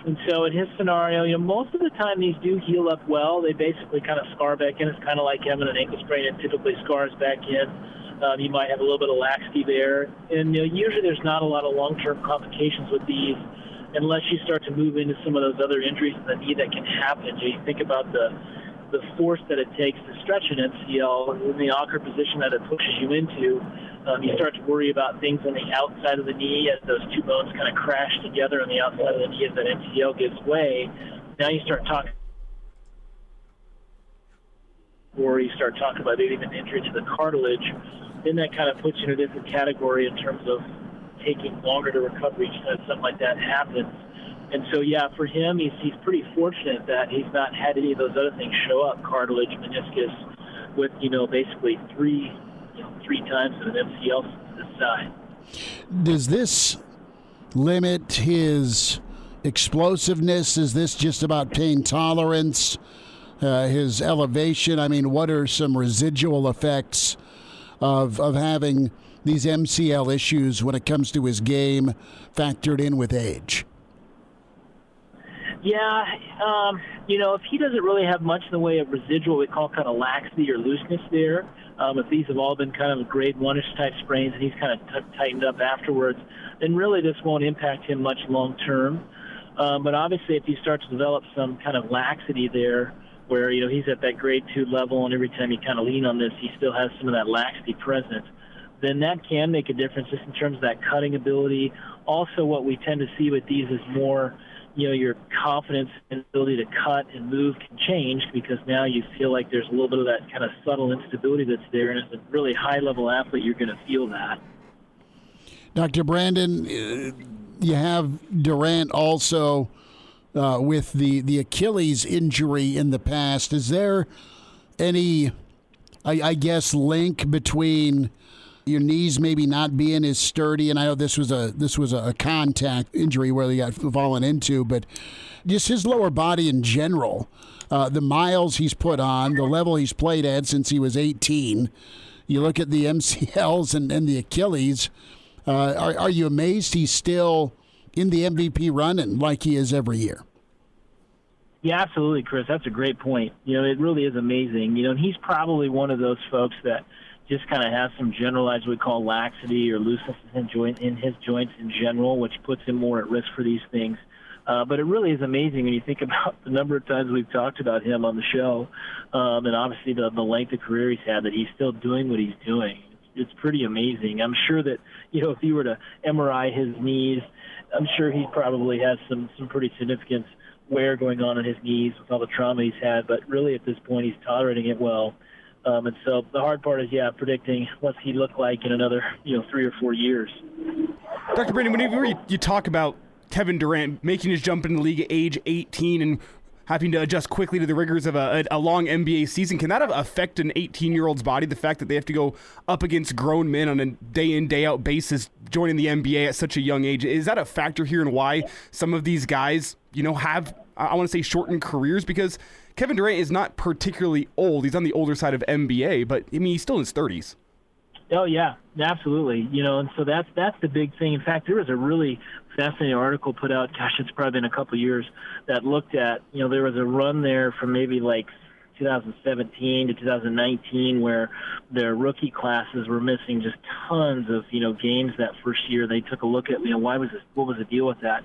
And so in his scenario, most of the time these do heal up well. They basically kind of scar back in. It's kind of like having an ankle sprain. It typically scars back in. You might have a little bit of laxity there. And usually there's not a lot of long-term complications with these unless you start to move into some of those other injuries in the knee that can happen. You think about the force that it takes to stretch an MCL in the awkward position that it pushes you into. You start to worry about things on the outside of the knee as those two bones kind of crash together on the outside of the knee as that MCL gives way. Now you start talking, or you start talking about maybe an injury to the cartilage. Then that kind of puts you in a different category in terms of taking longer to recover each time something like that happens. And so, yeah, for him, he's pretty fortunate that he's not had any of those other things show up, cartilage, meniscus, with, basically three times an MCL to the side. Does this limit his explosiveness? Is this just about pain tolerance, his elevation? I mean, what are some residual effects of having these MCL issues when it comes to his game factored in with age? Yeah, if he doesn't really have much in the way of residual, we call kind of laxity or looseness there, if these have all been kind of grade 1-ish type sprains and he's kind of tightened up afterwards, then really this won't impact him much long term. But obviously if you start to develop some kind of laxity there, where he's at that grade 2 level, and every time you kind of lean on this, he still has some of that laxity present, then that can make a difference just in terms of that cutting ability. Also, what we tend to see with these is more, your confidence and ability to cut and move can change, because now you feel like there's a little bit of that kind of subtle instability that's there, and as a really high-level athlete, you're going to feel that. Dr. Brandon, you have Durant also with the Achilles injury in the past. Is there any, I guess, link between your knees maybe not being as sturdy, and I know this was a contact injury where he got fallen into, but just his lower body in general, the miles he's put on, the level he's played at since he was 18. You look at the MCLs and the Achilles. Are you amazed he's still in the MVP running like he is every year? Yeah, absolutely, Chris. That's a great point. It really is amazing. And he's probably one of those folks that just kind of has some generalized, we call laxity or looseness in his joints in general, which puts him more at risk for these things. But it really is amazing when you think about the number of times we've talked about him on the show, and obviously the length of career he's had, that he's still doing what he's doing. It's pretty amazing. I'm sure that, if you were to MRI his knees, I'm sure he probably has some pretty significant wear going on in his knees with all the trauma he's had, but really at this point he's tolerating it well. And so the hard part is, predicting what's he look like in another, 3 or 4 years. Dr. Brandon, whenever you talk about Kevin Durant making his jump in the league at age 18 and having to adjust quickly to the rigors of a long NBA season, can that affect an 18-year-old's body, the fact that they have to go up against grown men on a day-in, day-out basis joining the NBA at such a young age? Is that a factor here in why some of these guys, have, I want to say, shortened careers? Because Kevin Durant is not particularly old. He's on the older side of NBA, but, he's still in his 30s. Oh, yeah, absolutely. And so that's the big thing. In fact, there was a really fascinating article put out, it's probably been a couple of years, that looked at, there was a run there from maybe like 2017 to 2019, where their rookie classes were missing just tons of, games that first year. They took a look at, what was the deal with that?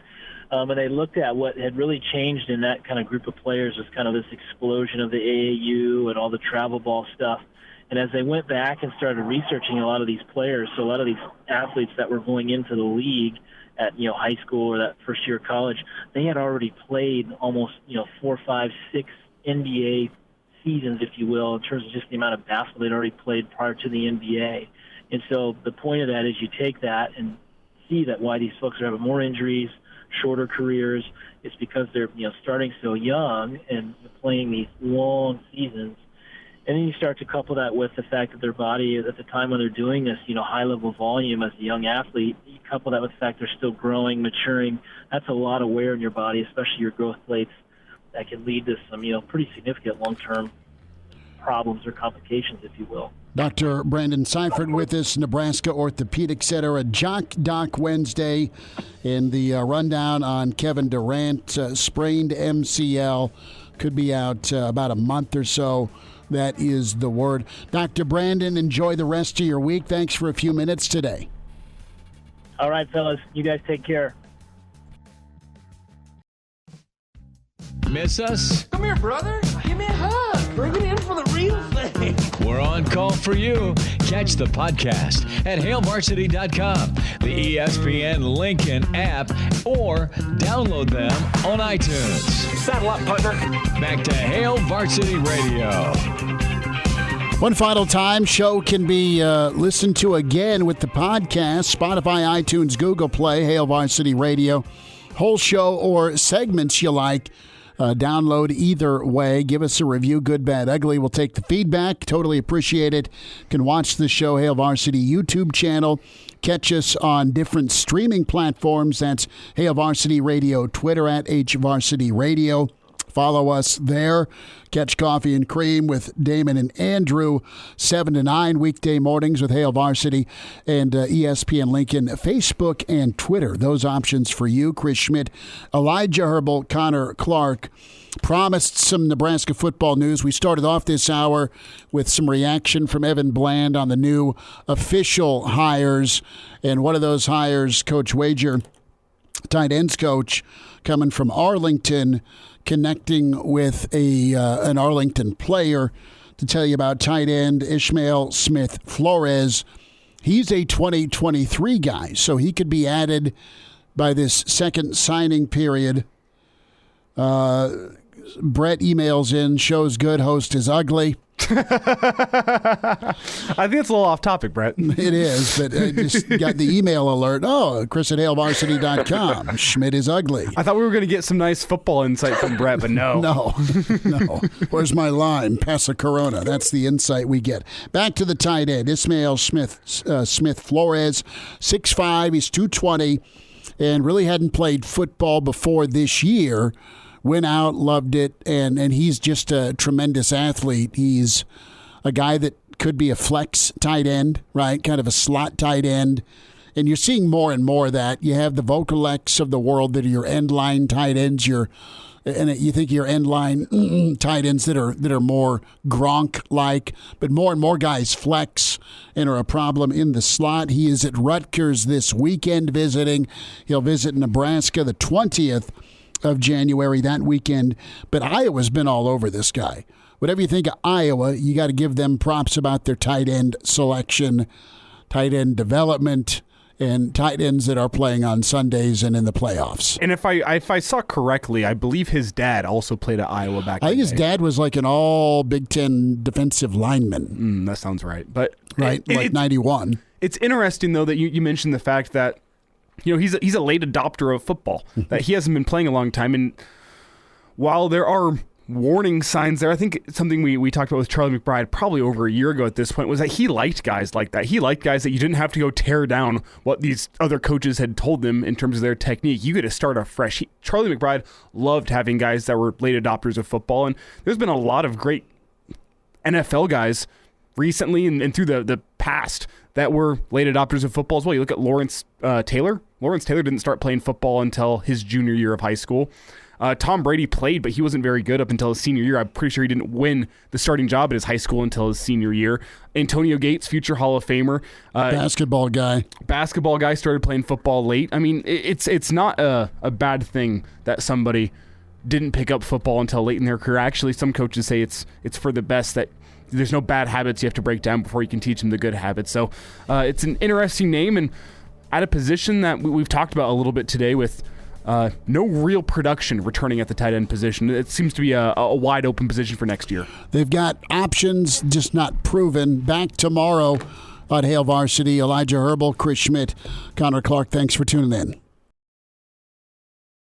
And they looked at what had really changed in that kind of group of players was kind of this explosion of the AAU and all the travel ball stuff. And as they went back and started researching a lot of these players, so a lot of these athletes that were going into the league at high school or that first year of college, they had already played almost 4, 5, 6 NBA seasons, if you will, in terms of just the amount of basketball they'd already played prior to the NBA. And so the point of that is you take that and see that why these folks are having more injuries, shorter careers. It's because they're starting so young and playing these long seasons. And then you start to couple that with the fact that their body, at the time when they're doing this, high-level volume as a young athlete, you couple that with the fact they're still growing, maturing. That's a lot of wear in your body, especially your growth plates, that can lead to some, pretty significant long-term problems or complications, if you will. Dr. Brandon Seifert with us, Nebraska Orthopedic Center, a Jock Doc Wednesday, and the rundown on Kevin Durant, sprained MCL, could be out about a month or so. That is the word. Dr. Brandon, enjoy the rest of your week. Thanks for a few minutes today. All right, fellas. You guys take care. Miss us? Come here, brother. Give me a hug. Bring it in for the real thing. We're on call for you. Catch the podcast at HailVarsity.com, the ESPN Lincoln app, or download them on iTunes. Saddle up, partner. Back to Hail Varsity Radio. One final time, show can be listened to again with the podcast, Spotify, iTunes, Google Play, Hail Varsity Radio. Whole show or segments you like. Download either way. Give us a review, good, bad, ugly. We'll take the feedback. Totally appreciate it. Can watch the show, Hail Varsity YouTube channel. Catch us on different streaming platforms. That's Hail Varsity Radio, Twitter at HVarsity Radio. Follow us there. Catch Coffee and Cream with Damon and Andrew, 7 to 9 weekday mornings with Hail Varsity and ESPN Lincoln, Facebook and Twitter. Those options for you. Chris Schmidt, Elijah Herbel, Connor Clark. Promised some Nebraska football news. We started off this hour with some reaction from Evan Bland on the new official hires. And one of those hires, Coach Wager, tight ends coach, coming from Arlington, connecting with an Arlington player to tell you about tight end Ishmael Smith Flores. He's a 2023 guy, so he could be added by this second signing period. Brett emails in, show's good, host is ugly. I think it's a little off topic, Brett. It is, but I just got the email alert. Oh, Chris at HailVarsity.com. Schmidt is ugly. I thought we were going to get some nice football insight from Brett, but no. No. Where's my line? Pass a Corona. That's the insight we get. Back to the tight end. Ishmael Smith Flores, 6'5", he's 220, and really hadn't played football before this year. Went out, loved it, and he's just a tremendous athlete. He's a guy that could be a flex tight end, right? Kind of a slot tight end. And you're seeing more and more of that. You have the Vokaleks of the world that are your end line tight ends. You think your end line tight ends that are more Gronk-like, but more and more guys flex and are a problem in the slot. He is at Rutgers this weekend visiting. He'll visit Nebraska the 20th of January that weekend. But Iowa's been all over this guy. Whatever you think of Iowa, you got to give them props about their tight end selection, tight end development, and tight ends that are playing on Sundays and in the playoffs. And if I saw correctly, I believe his dad also played at Iowa back. I think his dad was like an all Big Ten defensive lineman. That sounds right. But right, like 91. It's interesting though that you mentioned the fact that he's a late adopter of football, that he hasn't been playing a long time. And while there are warning signs there, I think something we talked about with Charlie McBride probably over a year ago at this point was that he liked guys like that. He liked guys that you didn't have to go tear down what these other coaches had told them in terms of their technique. You get to start afresh. Charlie McBride loved having guys that were late adopters of football, and there's been a lot of great NFL guys recently and through the past that were late adopters of football as well. You look at Lawrence Taylor. Lawrence Taylor didn't start playing football until his junior year of high school. Tom Brady played, but he wasn't very good up until his senior year. I'm pretty sure he didn't win the starting job at his high school until his senior year. Antonio Gates, future Hall of Famer. Basketball guy. Basketball guy, started playing football late. I mean, it's not a bad thing that somebody didn't pick up football until late in their career. Actually, some coaches say it's for the best, that there's no bad habits you have to break down before you can teach them the good habits. So it's an interesting name, and at a position that we've talked about a little bit today with no real production returning at the tight end position. It seems to be a wide open position for next year. They've got options, just not proven. Back tomorrow on Hail Varsity. Elijah Herbel, Chris Schmidt, Connor Clark, thanks for tuning in.